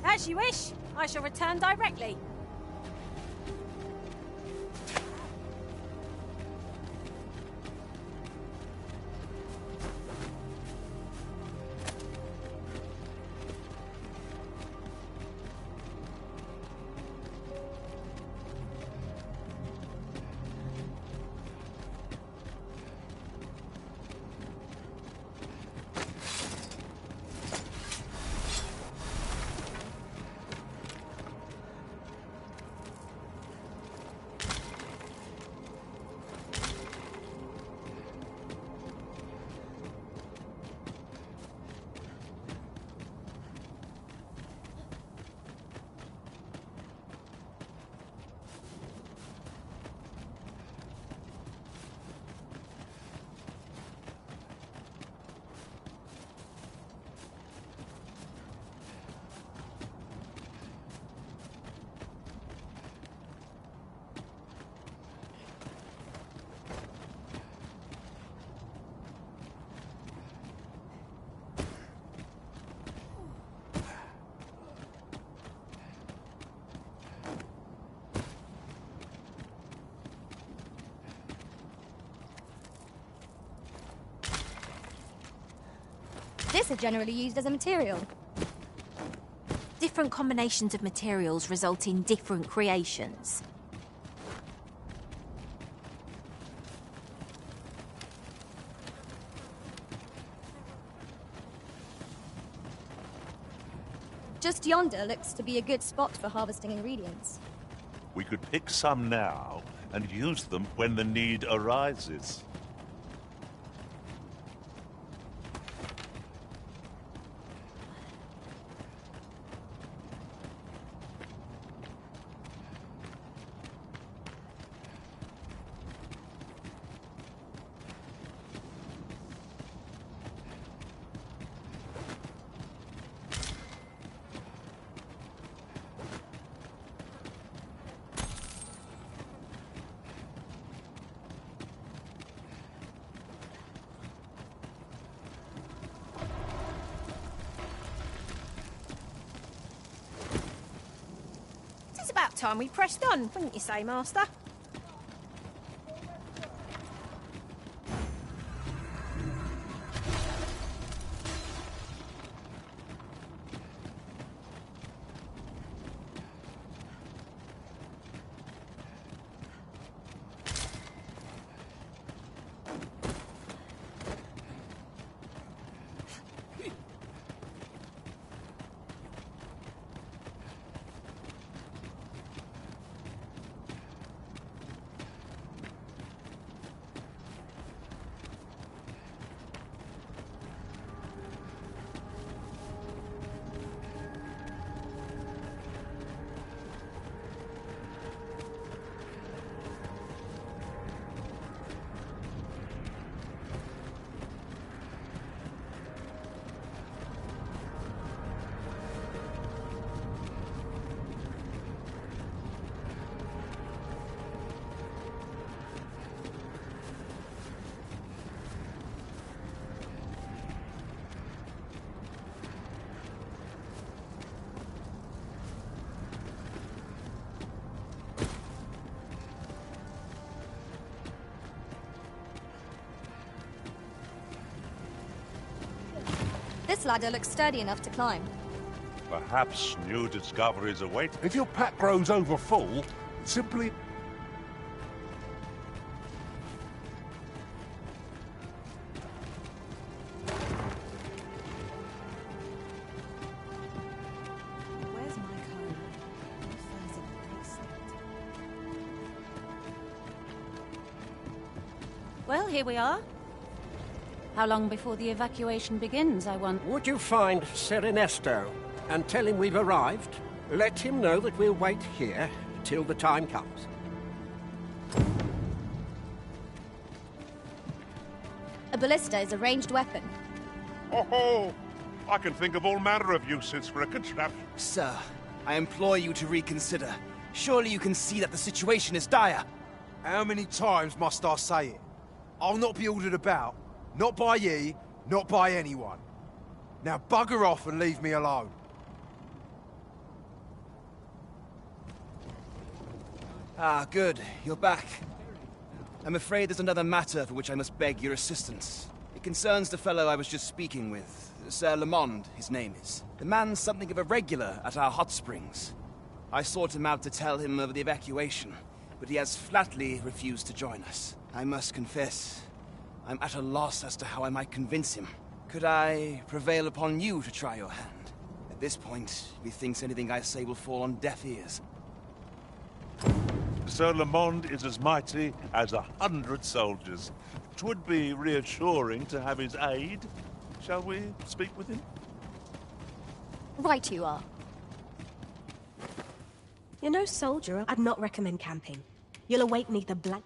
D: As you wish. I shall return directly.
B: This is generally used as a material.
U: Different combinations of materials result in different creations.
B: Just yonder looks to be a good spot for harvesting ingredients.
P: We could pick some now and use them when the need arises.
C: It's about time we pressed on, wouldn't you say, Master?
B: This ladder looks sturdy enough to climb.
J: Perhaps new discoveries await.
N: If your pack grows over full, simply...
D: Where's my code? Where's it placed?
I: Well, here we are. How long before the evacuation begins, I wonder?
T: Would you find Ser Ernesto and tell him we've arrived? Let him know that we'll wait here till the time comes.
R: A ballista is a ranged weapon.
J: Oh, I can think of all manner of uses for a contraption.
M: Sir, I implore you to reconsider. Surely you can see that the situation is dire.
F: How many times must I say it? I'll not be ordered about. Not by ye, not by anyone. Now bugger off and leave me alone.
M: Ah, good. You're back. I'm afraid there's another matter for which I must beg your assistance. It concerns the fellow I was just speaking with. Sir Lamond, his name is. The man's something of a regular at our hot springs. I sought him out to tell him of the evacuation, but he has flatly refused to join us. I must confess, I'm at a loss as to how I might convince him. Could I prevail upon you to try your hand? At this point, he thinks anything I say will fall on deaf ears.
J: Sir Lamond is as mighty as 100 soldiers. 'Twould be reassuring to have his aid. Shall we speak with him?
R: Right you are.
Q: You're no soldier. I'd not recommend camping. You'll await neither blank...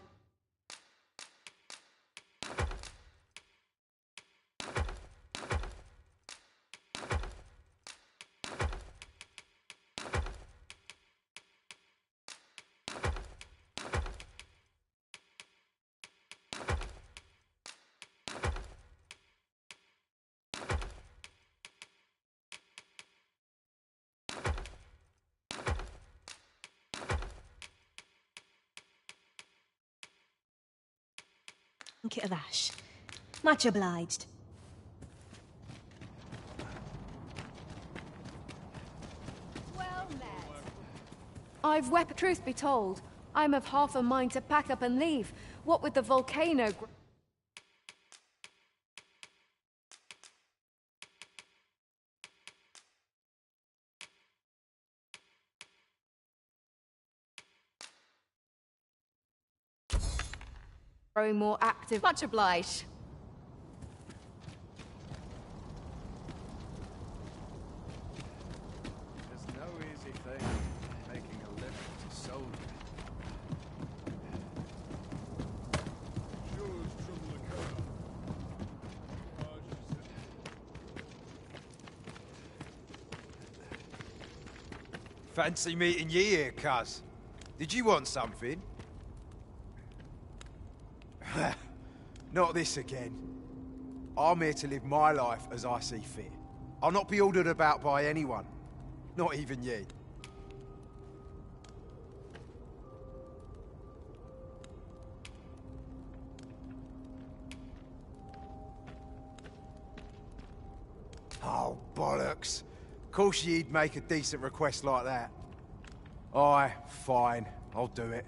Q: blanket of ash. Much obliged.
V: Well met. I've wept. Truth be told, I'm of half a mind to pack up and leave. What with the volcano... growing more active. Much obliged.
E: There's no easy thing making a living as a soldier. Sure as trouble occur.
F: Fancy meeting ye here, cuz. Did you want something? Not this again. I'm here to live my life as I see fit. I'll not be ordered about by anyone. Not even ye. Oh, bollocks. Of course you'd make a decent request like that. Aye, fine. I'll do it.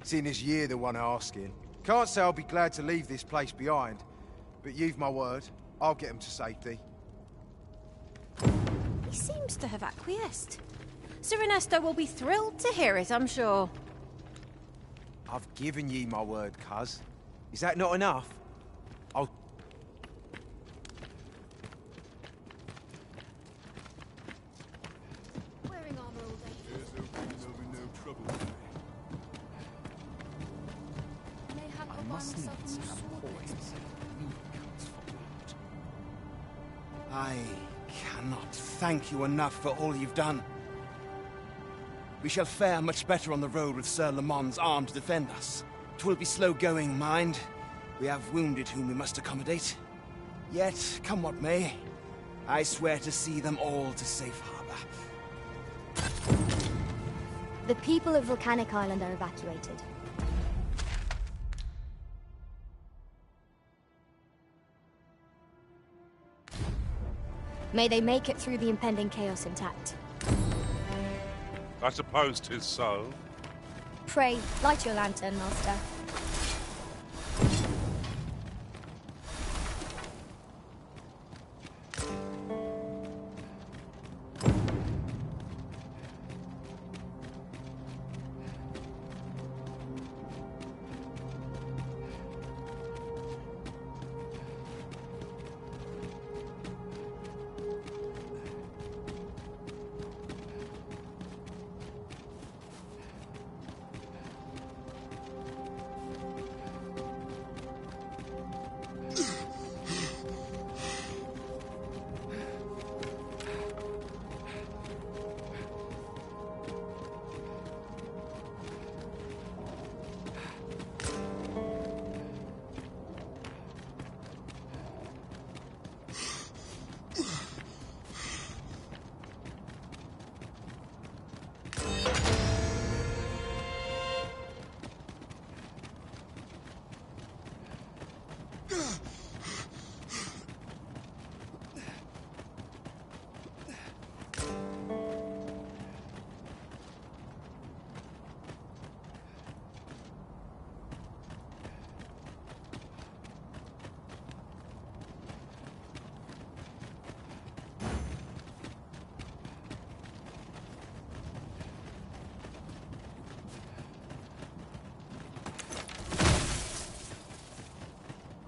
F: Seeing as you're the one asking. Can't say I'll be glad to leave this place behind, but you've my word. I'll get them to safety.
I: He seems to have acquiesced. Sir Ernesto will be thrilled to hear it, I'm sure.
F: I've given ye my word, cuz. Is that not enough? I'll...
V: Wearing armor all day.
E: Here's hoping there'll be no trouble today.
M: I must needs have poise. I cannot thank you enough for all you've done. We shall fare much better on the road with Sir Lamond's arm to defend us. 'Twill be slow going, mind. We have wounded whom we must accommodate. Yet, come what may, I swear to see them all to safe harbor.
R: The people of Volcanic Island are evacuated.
B: May they make it through the impending chaos intact.
J: I suppose 'tis so.
B: Pray, light your lantern, Master.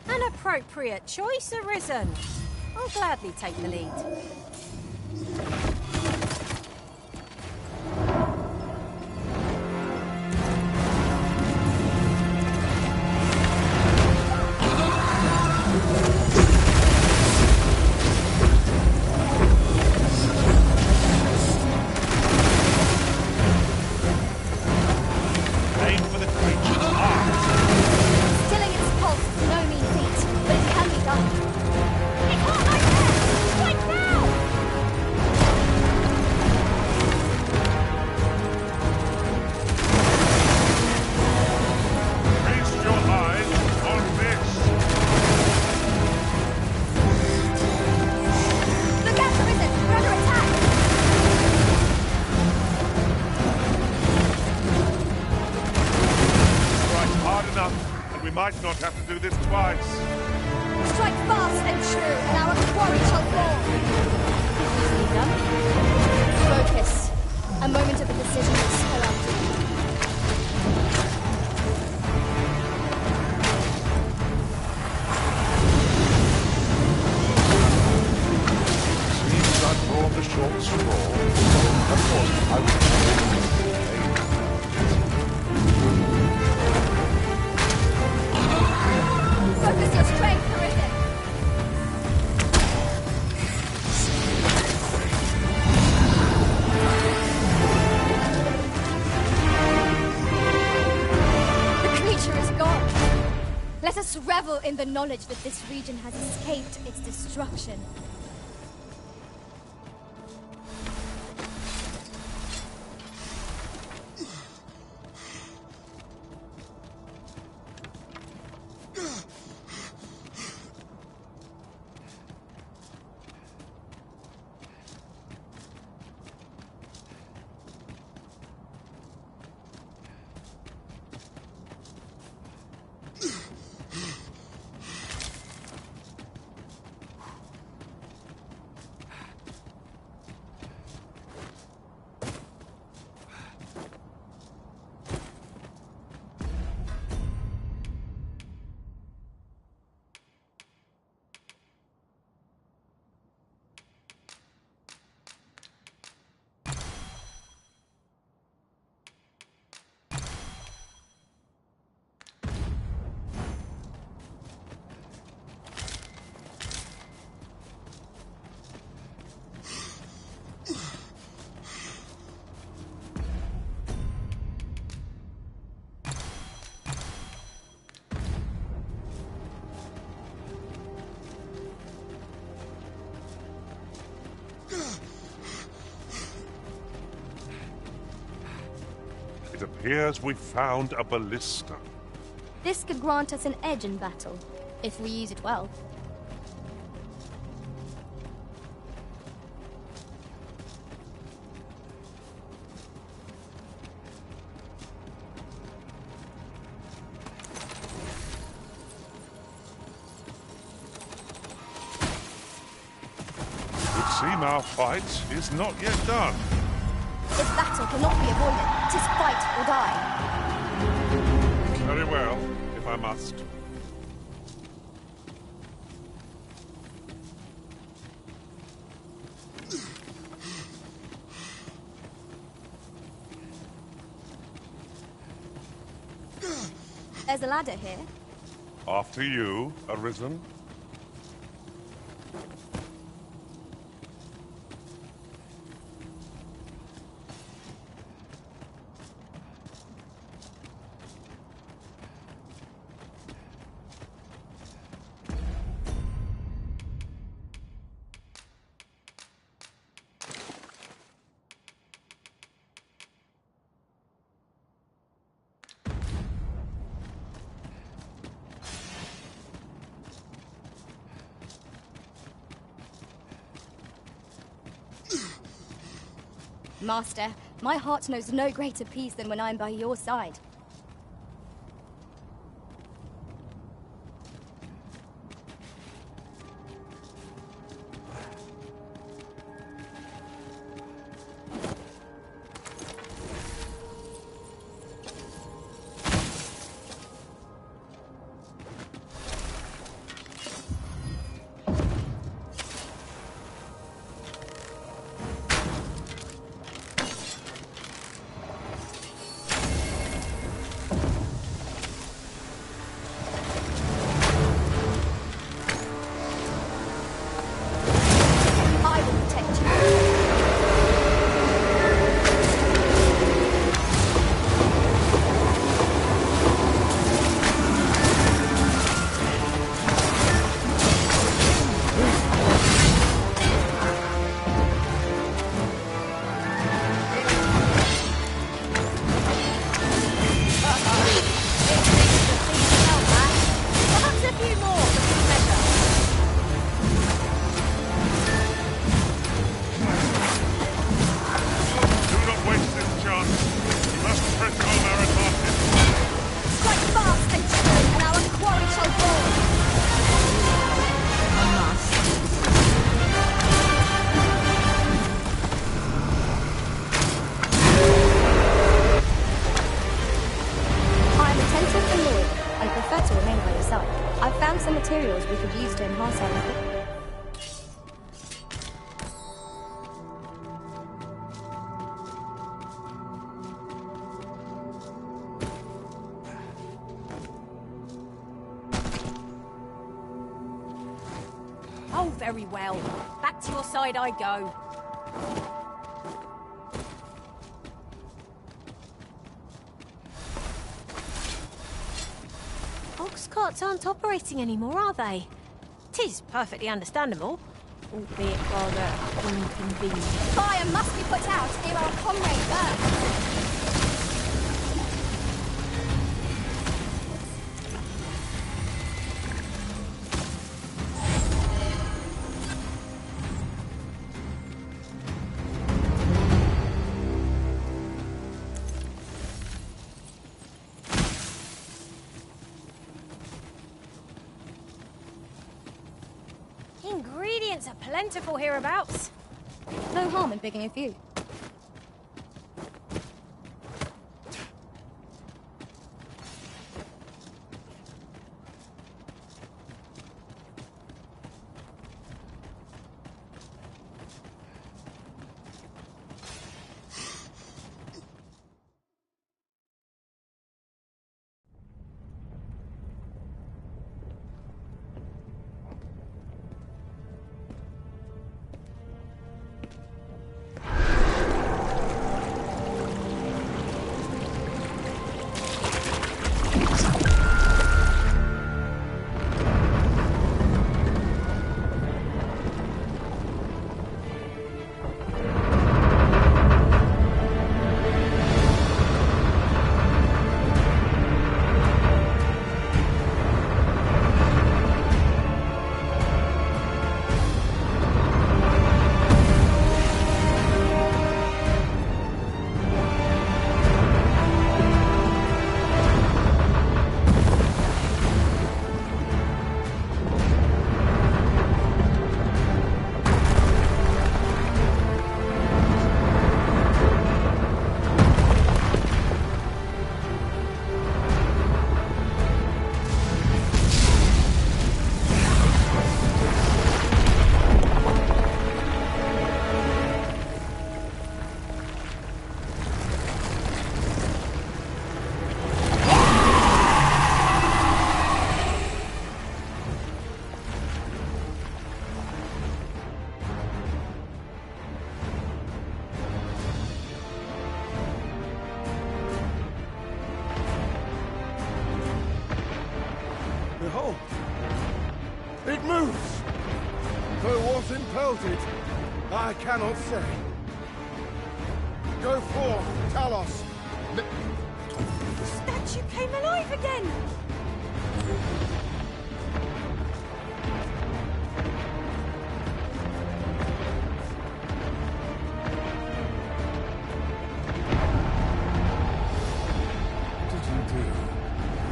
I: An appropriate choice, Arisen. I'll gladly take the lead.
P: Aim for the creature's heart.
B: Stilling its pulse is no mean feat, but it can be done. It's not like that! Right now!
P: Feast your eyes on this.
B: Look out, Arisen! We're under attack!
J: Strike hard enough, and we might not have to do this twice.
B: Strike fast and true, and our quarry shall fall!
I: Easily done.
B: Focus. A moment of indecision will spell out doom.
J: Seems I've drawn the short straw. Of course, I would
B: Focus your strength, Arisen! The creature is gone. Let us revel in the knowledge that this region has escaped its destruction.
J: It appears we found a ballista.
B: This could grant us an edge in battle, if we use it well.
J: Seamow fight is not yet done.
R: This battle cannot be avoided. 'Tis fight or die.
J: Very well, if I must.
R: There's a ladder here.
J: After you, Arisen.
R: Master, my heart knows no greater peace than when I'm by your side. Materials we could use to enhance our weapon.
D: Oh, very well. Back to your side I go.
S: Ox carts aren't operating anymore, are they? 'Tis perfectly understandable, albeit rather inconvenient.
R: Fire must be put out ere our comrade burns.
S: Ingredients are plentiful hereabouts.
R: No harm in picking a few.
H: It moves! Though what impels it, I cannot say. Go forth, Talos!
D: The statue came alive again!
H: What did you do?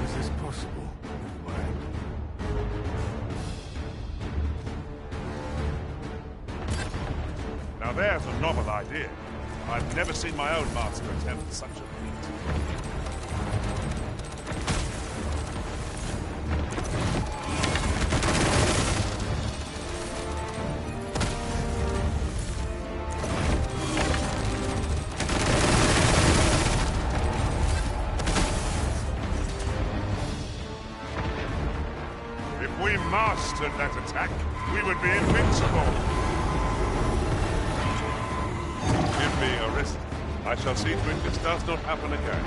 H: Is this possible?
P: Now there's a novel idea. I've never seen my own master attempt such a feat. If we mastered that attack, we would be invincible. Give me a wrist. I shall see to it this does not happen again.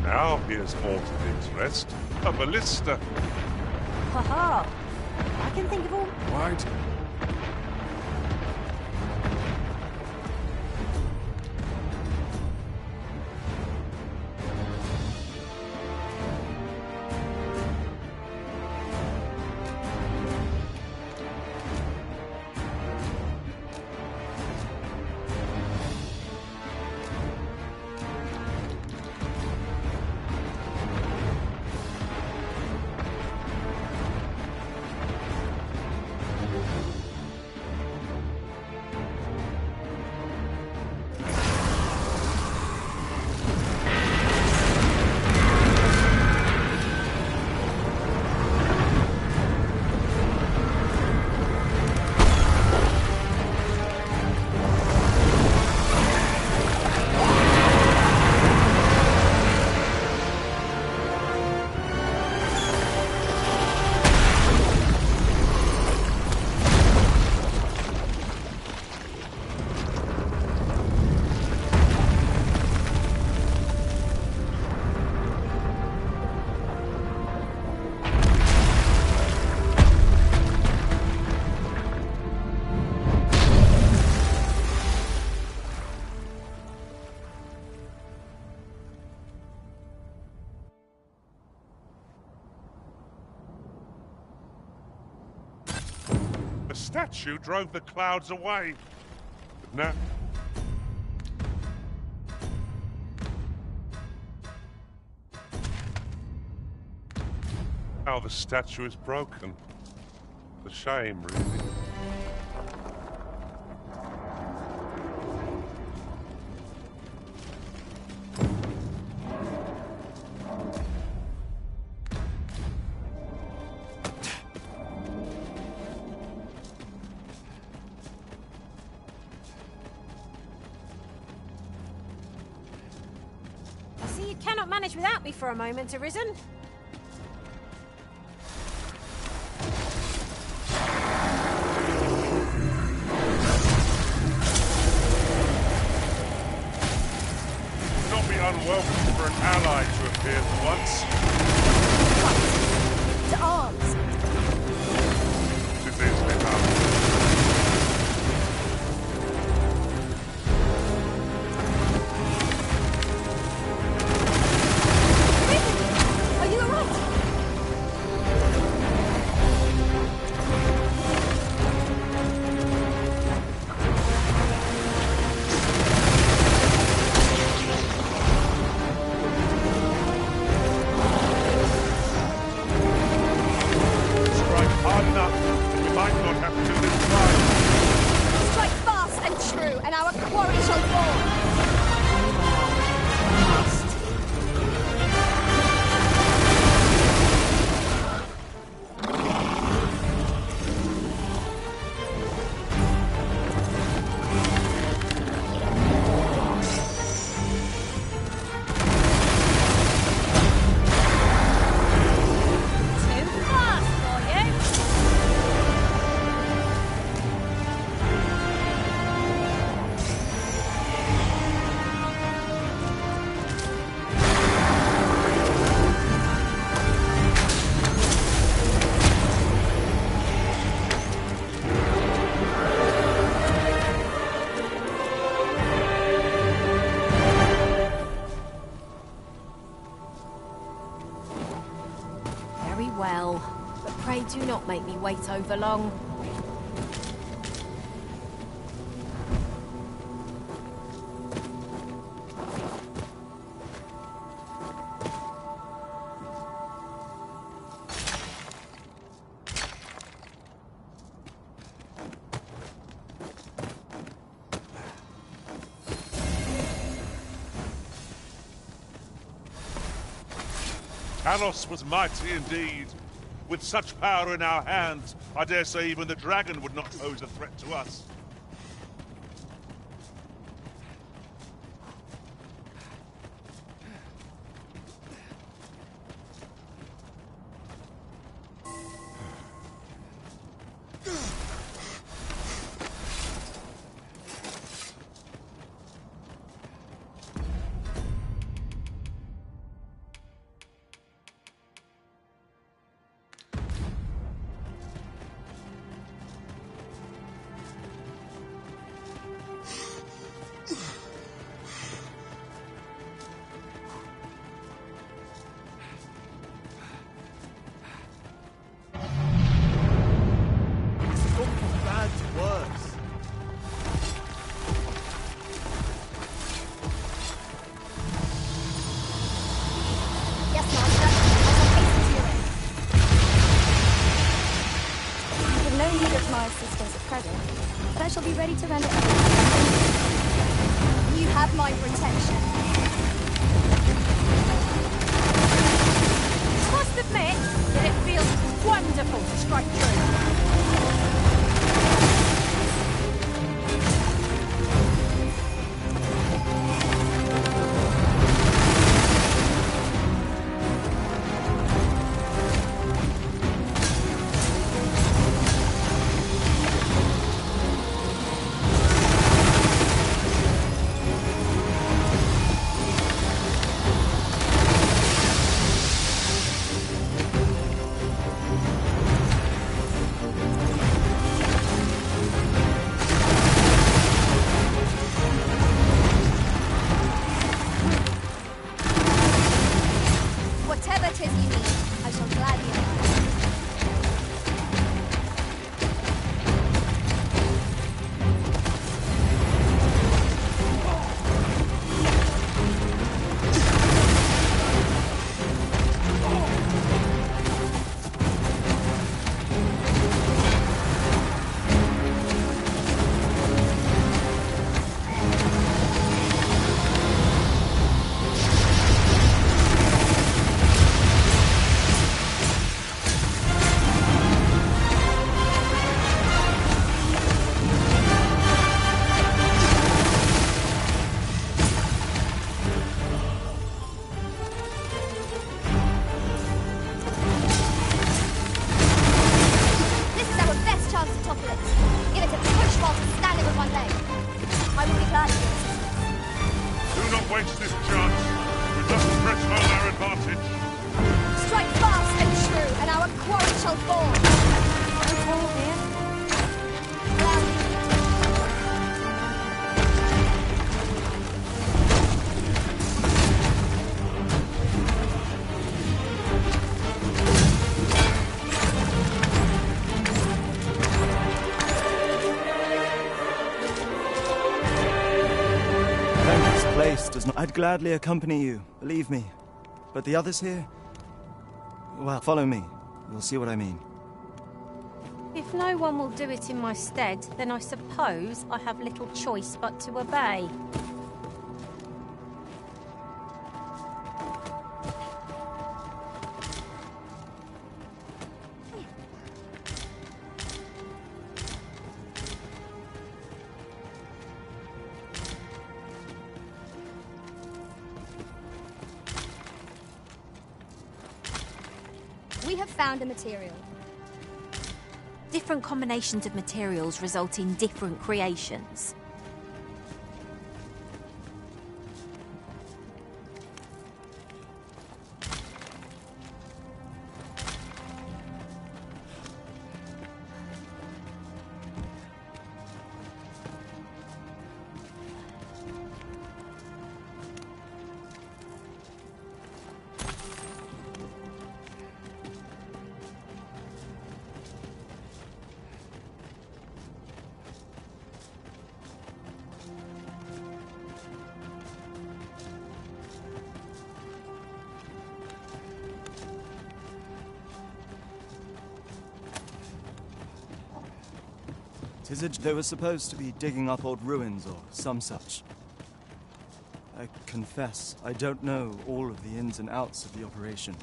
P: Now here's aught of interest. A ballista.
S: Haha! I can think of all...
H: Right.
P: The statue drove the clouds away. But now... Now the statue is broken. It's a shame, really.
S: I see you cannot manage without me for a moment, Arisen.
P: Not be unwelcome for an ally to appear for once.
S: To arms!
P: It is enough.
S: Are you do not make me wait over long.
P: Talos was mighty indeed. With such power in our hands, I dare say even the dragon would not pose a threat to us.
R: I shall be ready to render. You have my protection.
S: Must admit that it feels wonderful to strike through.
G: I'd gladly accompany you, believe me. But the others here? Well, follow me. You'll see what I mean.
S: If no one will do it in my stead, then I suppose I have little choice but to obey.
R: We have found a material.
U: Different combinations of materials result in different creations.
G: They were supposed to be digging up old ruins or some such. I confess, I don't know all of the ins and outs of the operation.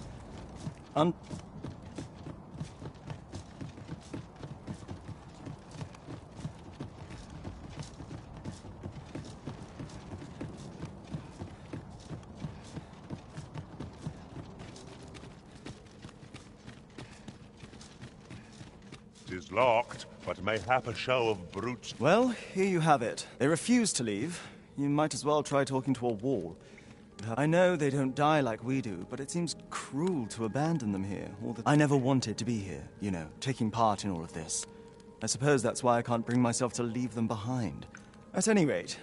P: It is locked, but mayhap a show of brutes.
G: Well, here you have it. They refuse to leave. You might as well try talking to a wall. I know they don't die like we do, but it seems cruel to abandon them here. I never wanted to be here, you know, taking part in all of this. I suppose that's why I can't bring myself to leave them behind. At any rate,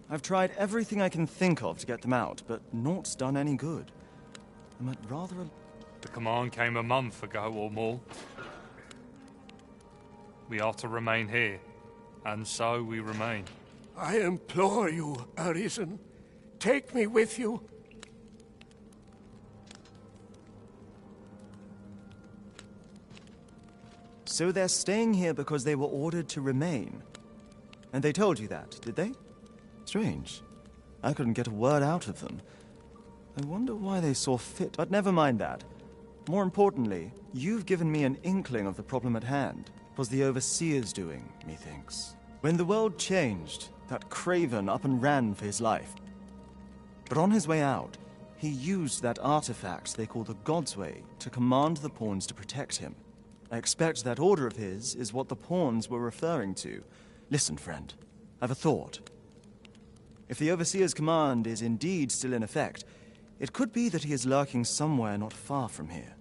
G: I've tried everything I can think of to get them out, but naught's done any good. I'm at rather a...
L: The command came a month ago or more. We are to remain here, and so we remain.
T: I implore you, Arisen. Take me with you.
G: So they're staying here because they were ordered to remain. And they told you that, did they? Strange. I couldn't get a word out of them. I wonder why they saw fit, but never mind that. More importantly, you've given me an inkling of the problem at hand. It was the Overseer's doing, methinks. When the world changed, that craven up and ran for his life. But on his way out, he used that artifact they call the God's Way to command the pawns to protect him. I expect that order of his is what the pawns were referring to. Listen, friend, I've a thought. If the Overseer's command is indeed still in effect, it could be that he is lurking somewhere not far from here.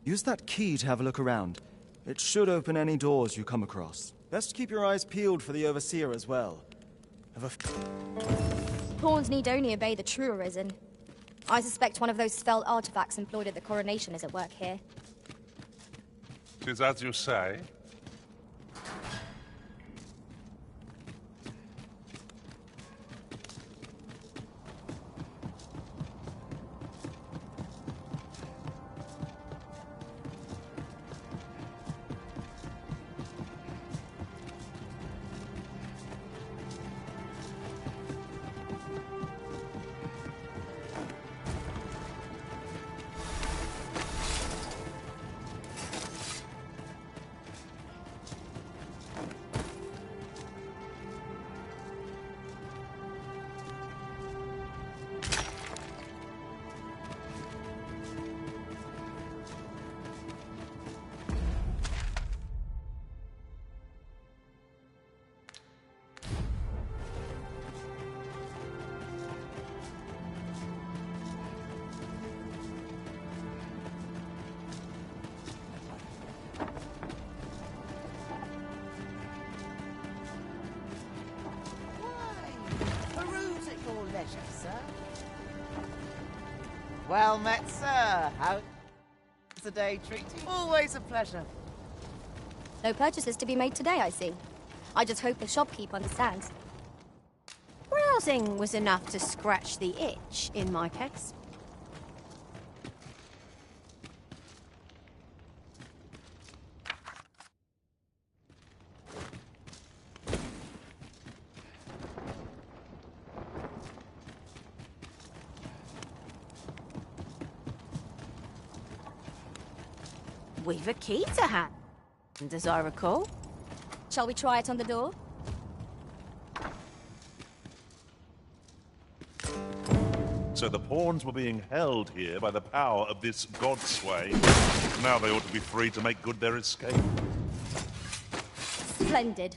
G: Use that key to have a look around. It should open any doors you come across. Best keep your eyes peeled for the Overseer as well.
R: Pawns need only obey the true Arisen. I suspect one of those spell artifacts employed at the coronation is at work here.
P: 'Tis as you say.
O: Well met, sir. How's the day treating you? Always a pleasure.
R: No purchases to be made today, I see. I just hope the shopkeep understands.
S: Browsing was enough to scratch the itch, in my case. We've a key to hand, as I recall.
R: Shall we try it on the door?
P: So the pawns were being held here by the power of this God's Sway. Now they ought to be free to make good their escape.
R: Splendid.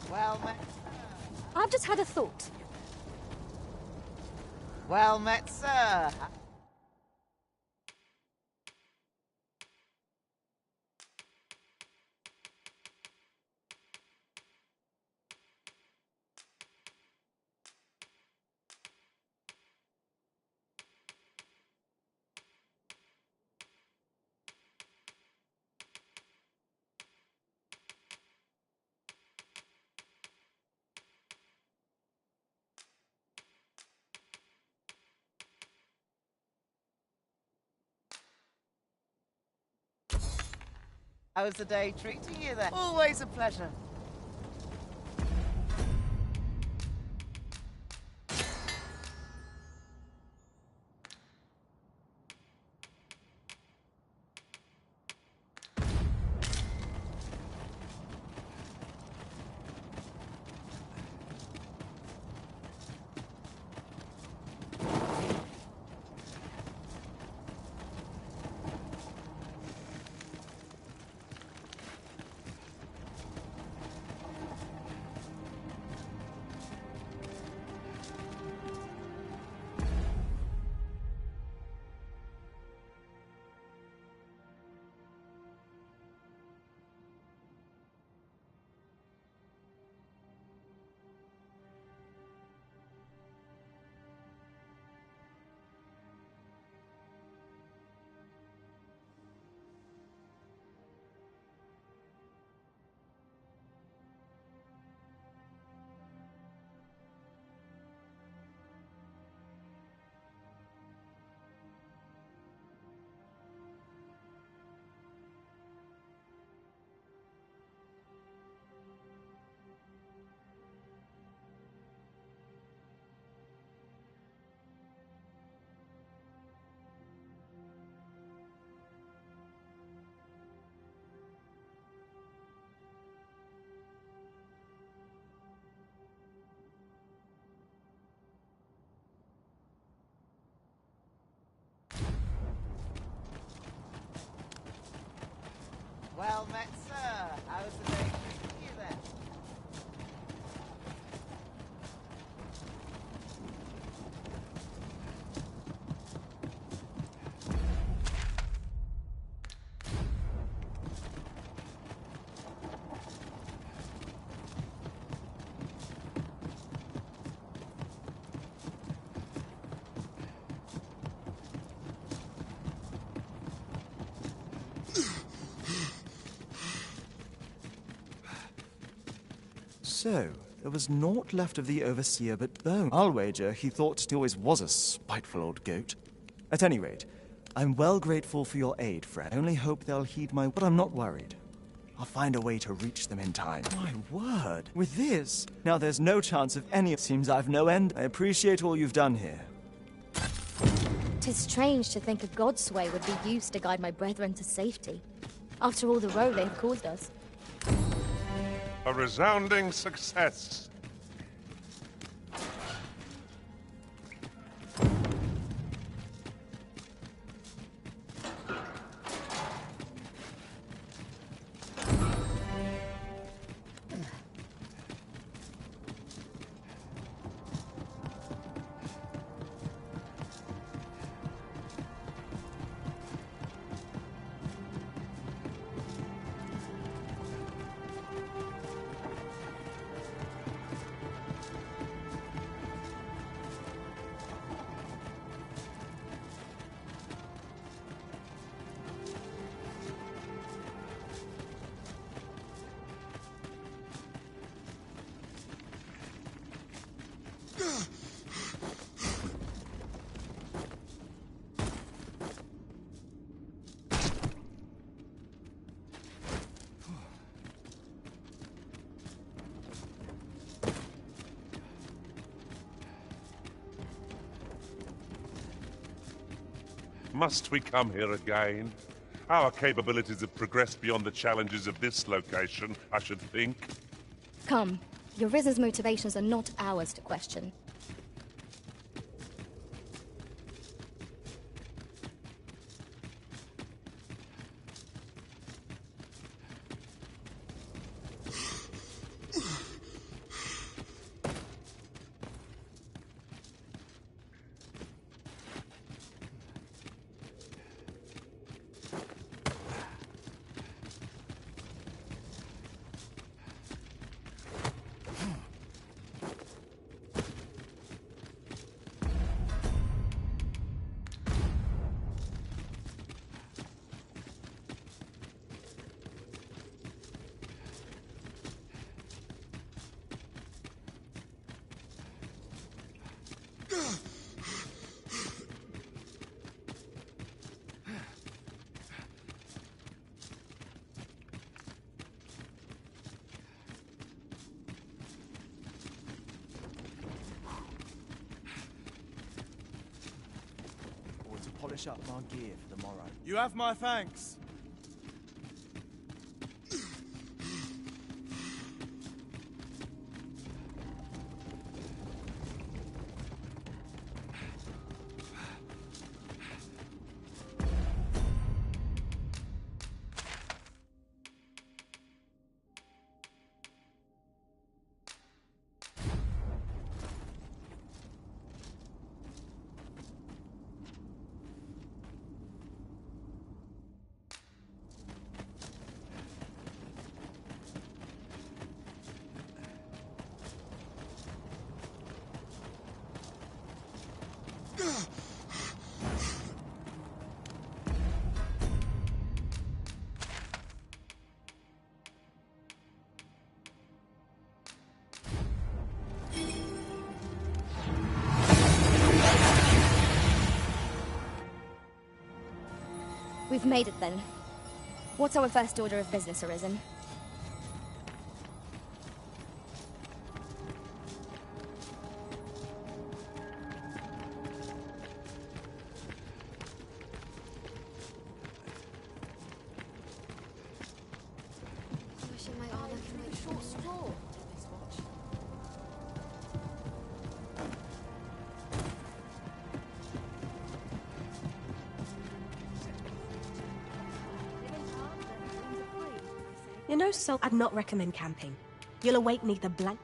O: Well met.
R: I've just had a thought.
O: Well met, sir. How's the day treating you then? Always a pleasure. Well met, sir. How's the day treating you then?
G: So, there was naught left of the Overseer but bone. I'll wager he thought he always was a spiteful old goat. At any rate, I'm well grateful for your aid, friend. I only hope they'll heed my... But I'm not worried. I'll find a way to reach them in time. My word. With this, now there's no chance of any... Seems I've no end. I appreciate all you've done here.
R: 'Tis strange to think a god's sway would be used to guide my brethren to safety. After all the woe they've caused us.
J: A resounding success. Must we come here again? Our capabilities have progressed beyond the challenges of this location, I should think.
R: Come, your Rizz's motivations are not ours to question.
G: polish up my gear for the morrow.
H: You have my thanks.
R: We've made it then. What's our first order of business, Arisen?
B: Wishing my armor can make short straw. This watch.
Q: You know, so I'd not recommend camping. You'll await neither blank.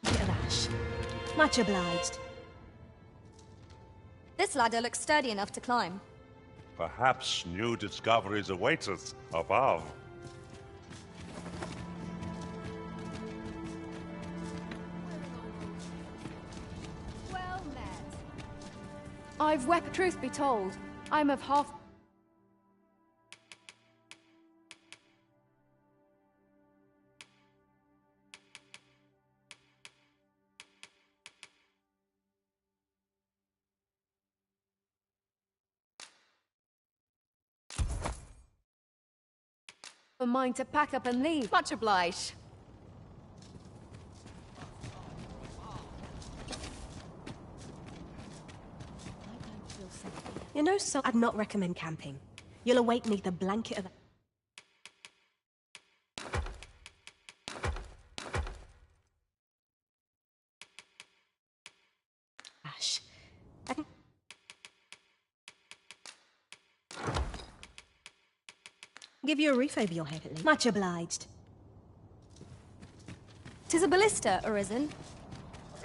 Q: Bit of ash. Much obliged.
R: This ladder looks sturdy enough to climb.
J: Perhaps new discoveries await us above.
V: Well met. I've wept. Truth be told, I'm of half. A mind to pack up and leave.
C: Much obliged.
Q: You know, so I'd not recommend camping. You'll await neither blanket of. Ash. I can... Give you a roof over your head at least. Much obliged.
R: 'Tis a ballista, Arisen.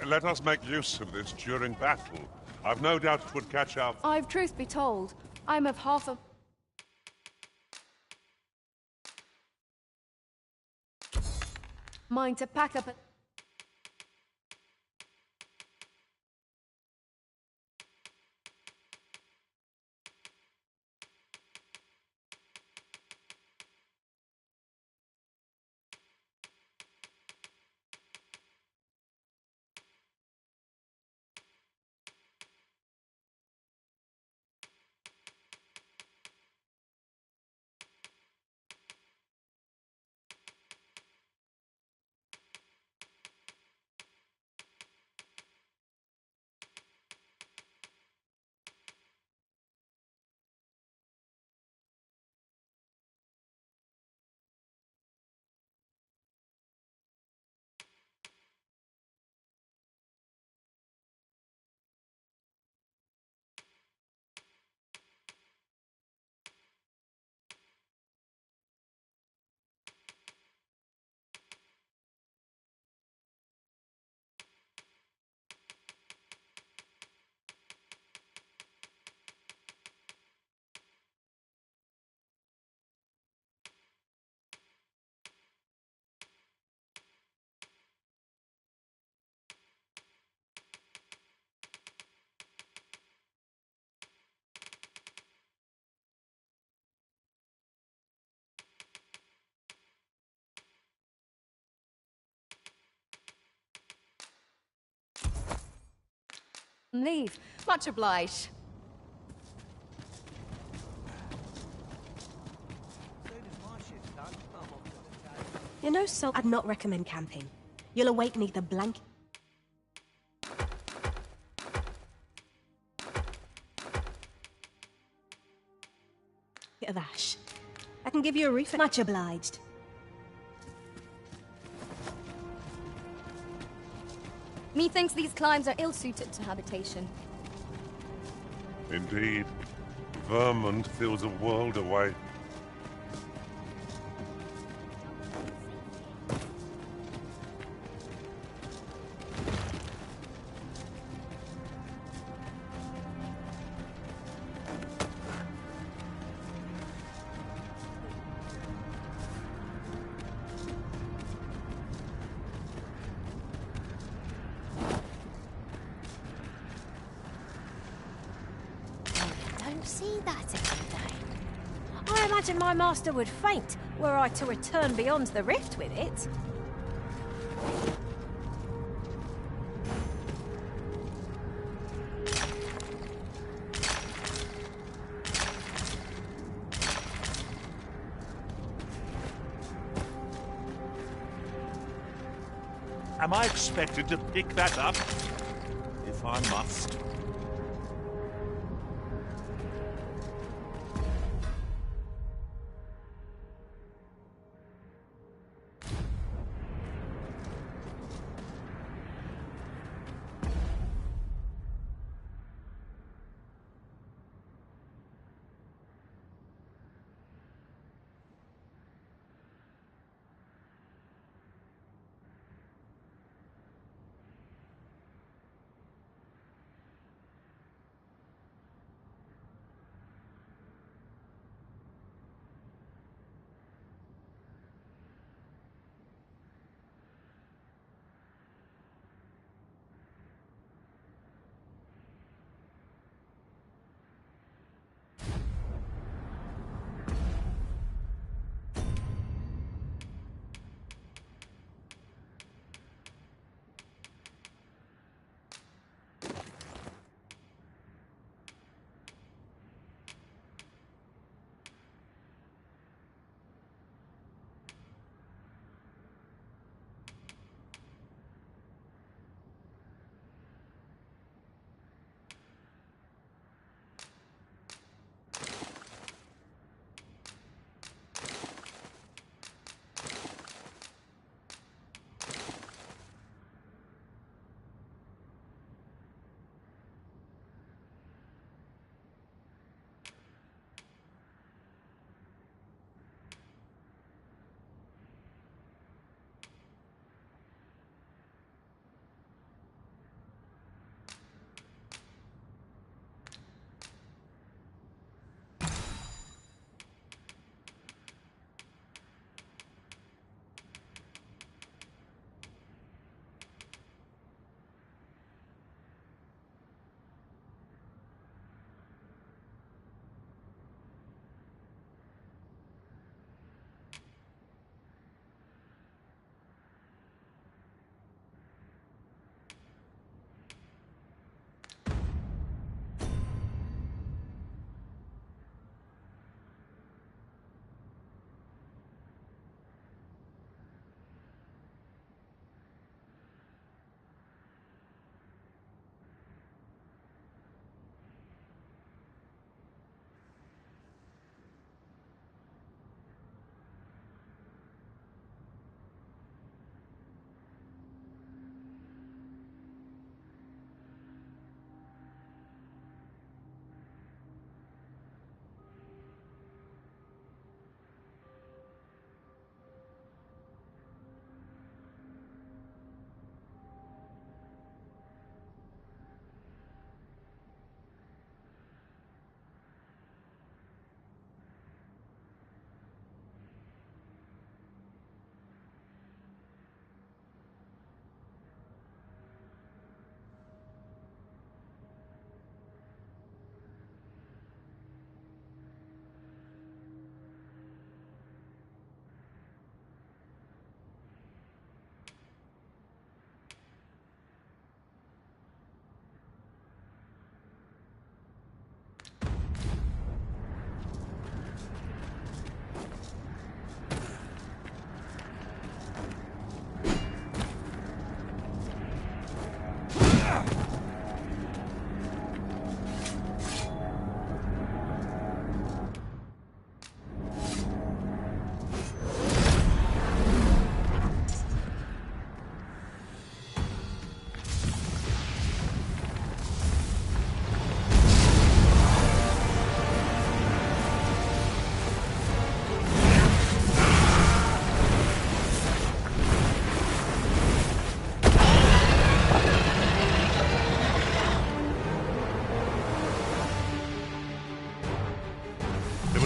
J: Let us make use of this during battle. I've no doubt it would catch our...
V: I've truth be told, I'm of half a... mind to pack up and... leave.
C: Much obliged.
Q: You're no soul. I'd not recommend camping. You'll awake neath a blanket of ash. I can give you a refill. Much obliged.
B: Methinks these climes are ill-suited to habitation.
J: Indeed. Vermont feels a world away.
S: See that every day. I imagine my master would faint were I to return beyond the rift with it.
P: Am I expected to pick that up? If I must.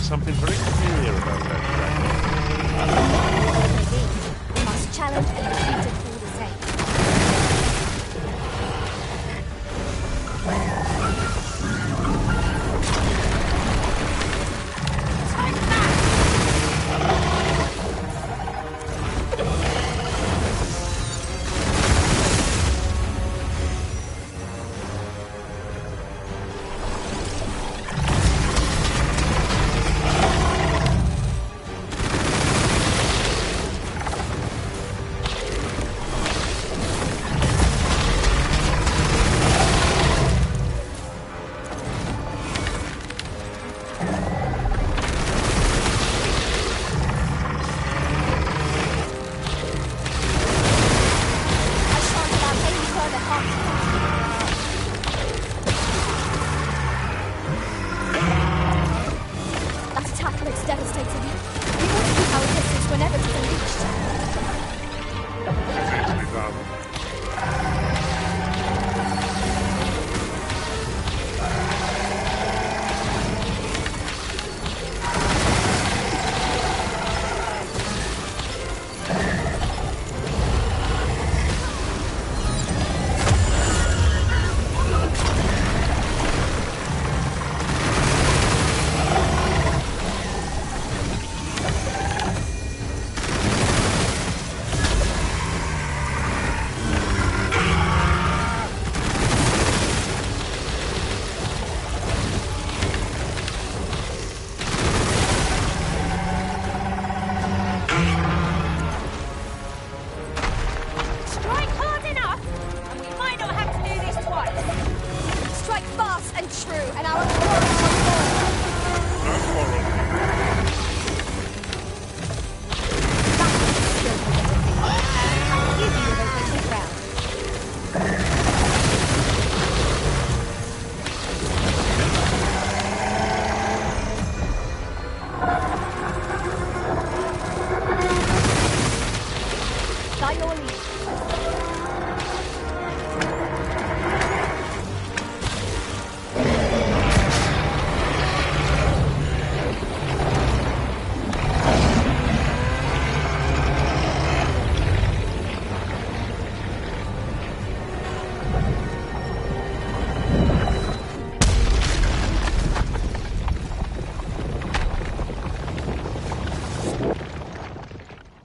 J: something very clear about that dragon.
R: We must challenge and defeat it all the same.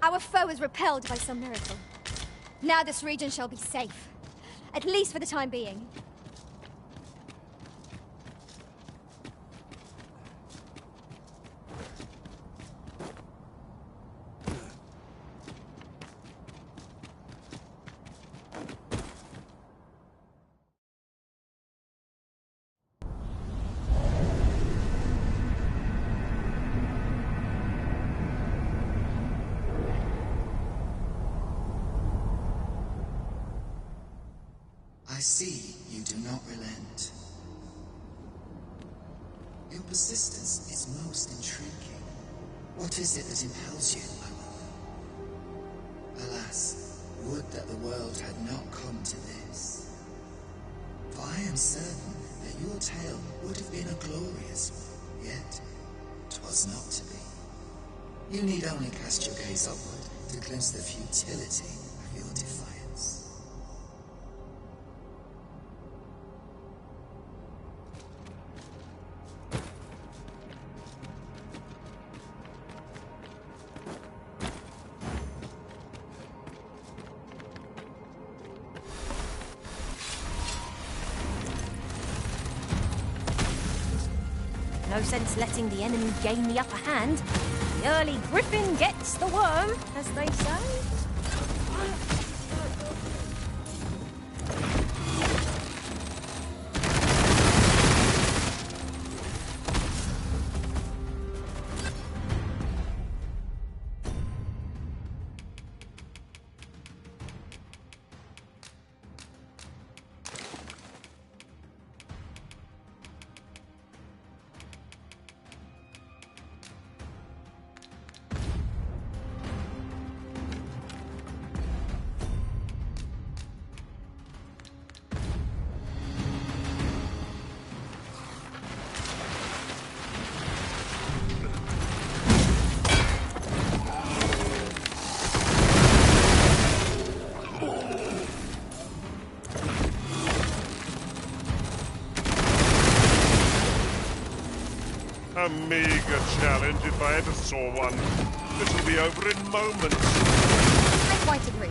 R: Our foe is repelled by some miracle. Now this region shall be safe. At least for the time being.
A: I see you do not relent. Your persistence is most intriguing. What is it that impels you, my mother? Alas, would that the world had not come to this. For I am certain that your tale would have been a glorious one, yet 'twas not to be. You need only cast your gaze upward to glimpse the futility of your defiance.
S: No sense letting the enemy gain the upper hand. The early griffin gets the worm, as they say.
P: A meager challenge if I ever saw one. It'll be over in moments.
R: I quite agree.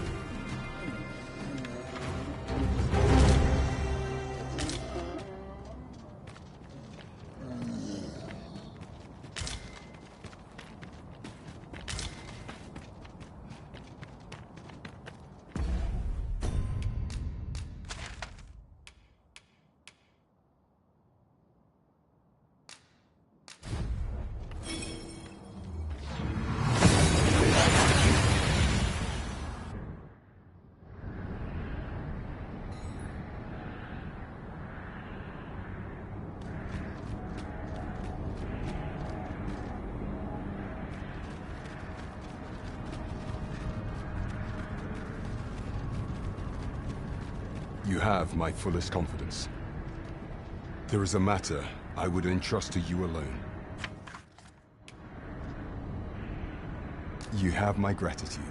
K: You have my fullest confidence. There is a matter I would entrust to you alone. You have my gratitude.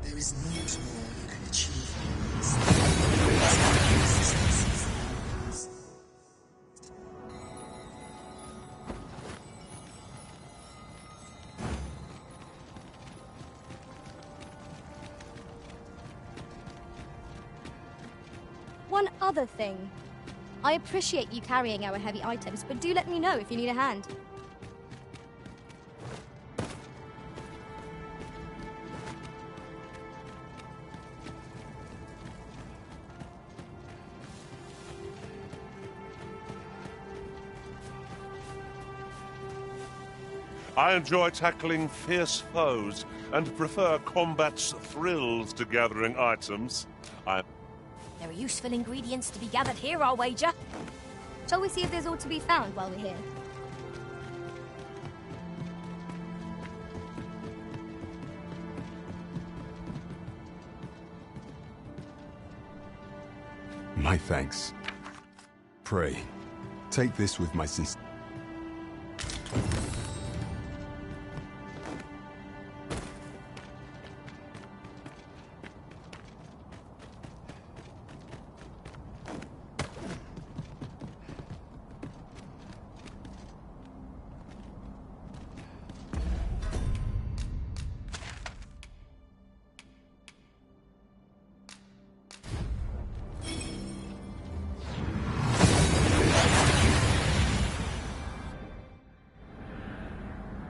A: There is naught more you can achieve in this.
R: One other thing. I appreciate you carrying our heavy items, but do let me know if you need a hand.
P: I enjoy tackling fierce foes and prefer combat's thrills to gathering items.
S: There are useful ingredients to be gathered here, I'll wager.
R: Shall we see if there's aught to be found while we're here?
K: My thanks. Pray, take this with my sincere...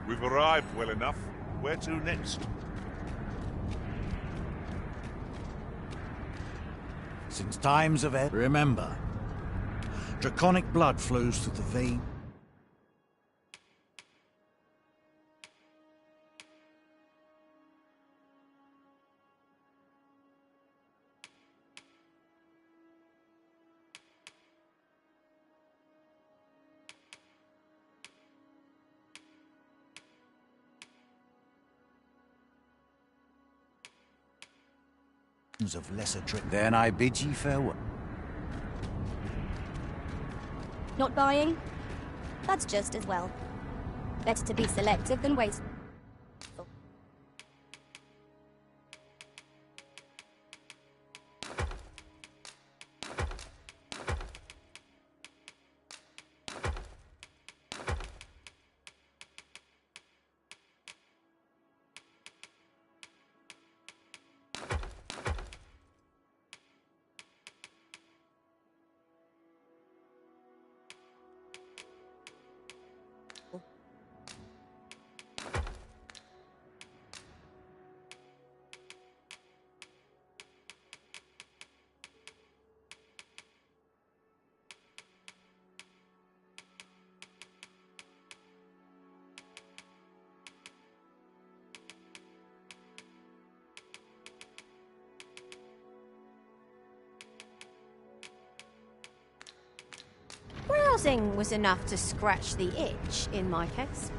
P: We've arrived well enough. Where to next?
N: Since times of ebb, remember, draconic blood flows through the vein. Of lesser trick. Then I bid ye farewell.
R: Not buying? That's just as well. Better to be selective than wasteful.
S: Housing was enough to scratch the itch, in my case.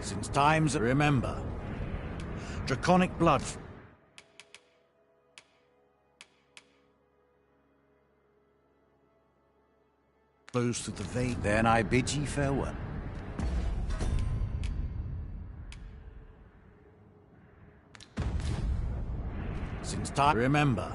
N: Since times remember, draconic blood flows through the vein. Then I bid ye farewell. Since time remember.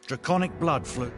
N: Draconic blood flew.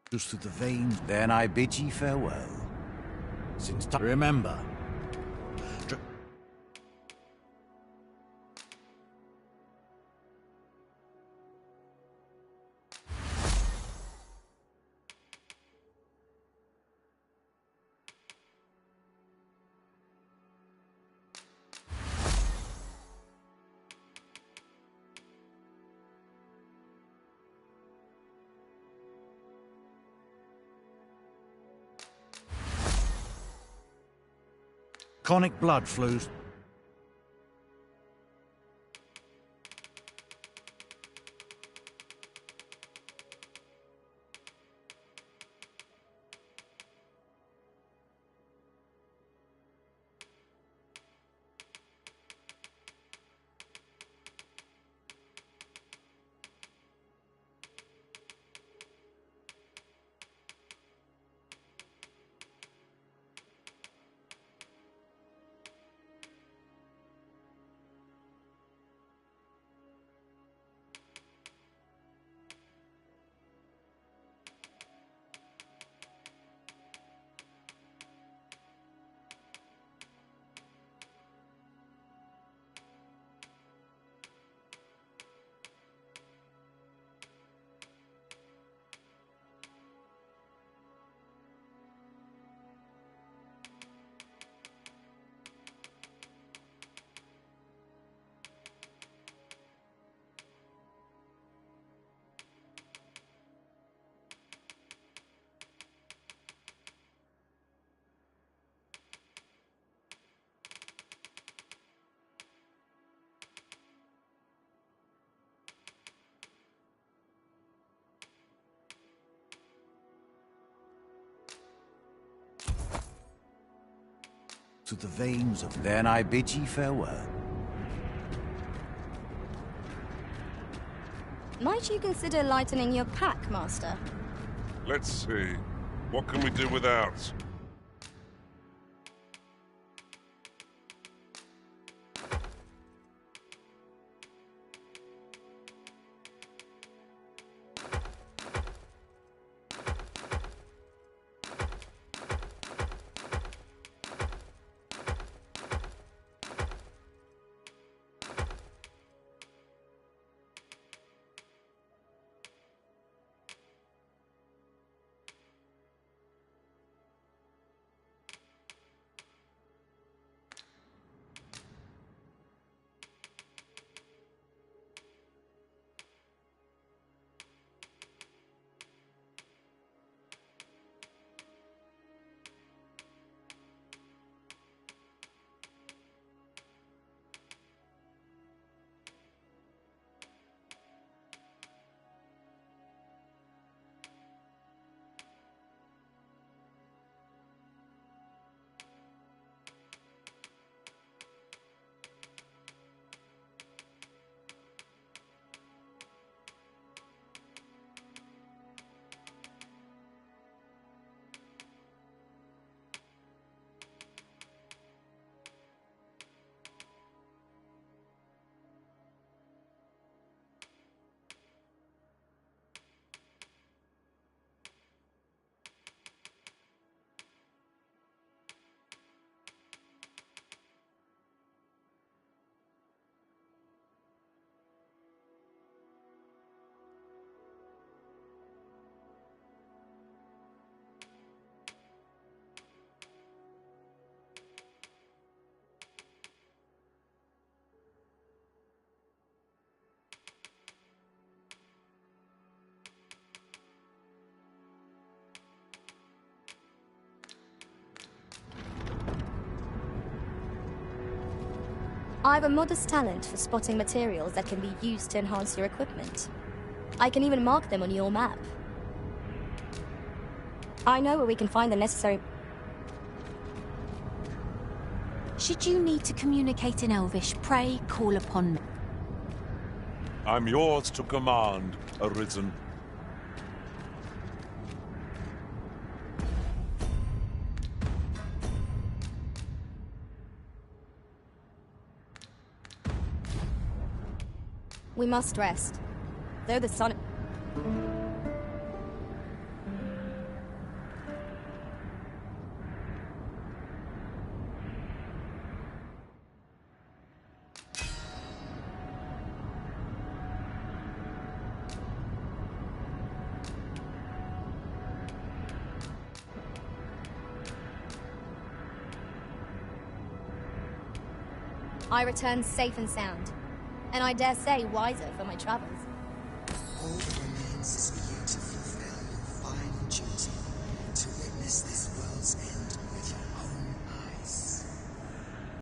N: Just through the veins, then I bid ye farewell. Since time, remember. Draconic blood flows. To the veins of then I bid ye farewell.
R: Might you consider lightening your pack, Master?
J: Let's see. What can we do without?
R: I have a modest talent for spotting materials that can be used to enhance your equipment. I can even mark them on your map. I know where we can find the necessary...
U: Should you need to communicate in Elvish, pray call upon me.
J: I'm yours to command, Arisen.
R: We must rest. Though the sun... I returned safe and sound, and I dare say wiser for my travels.
A: All that remains is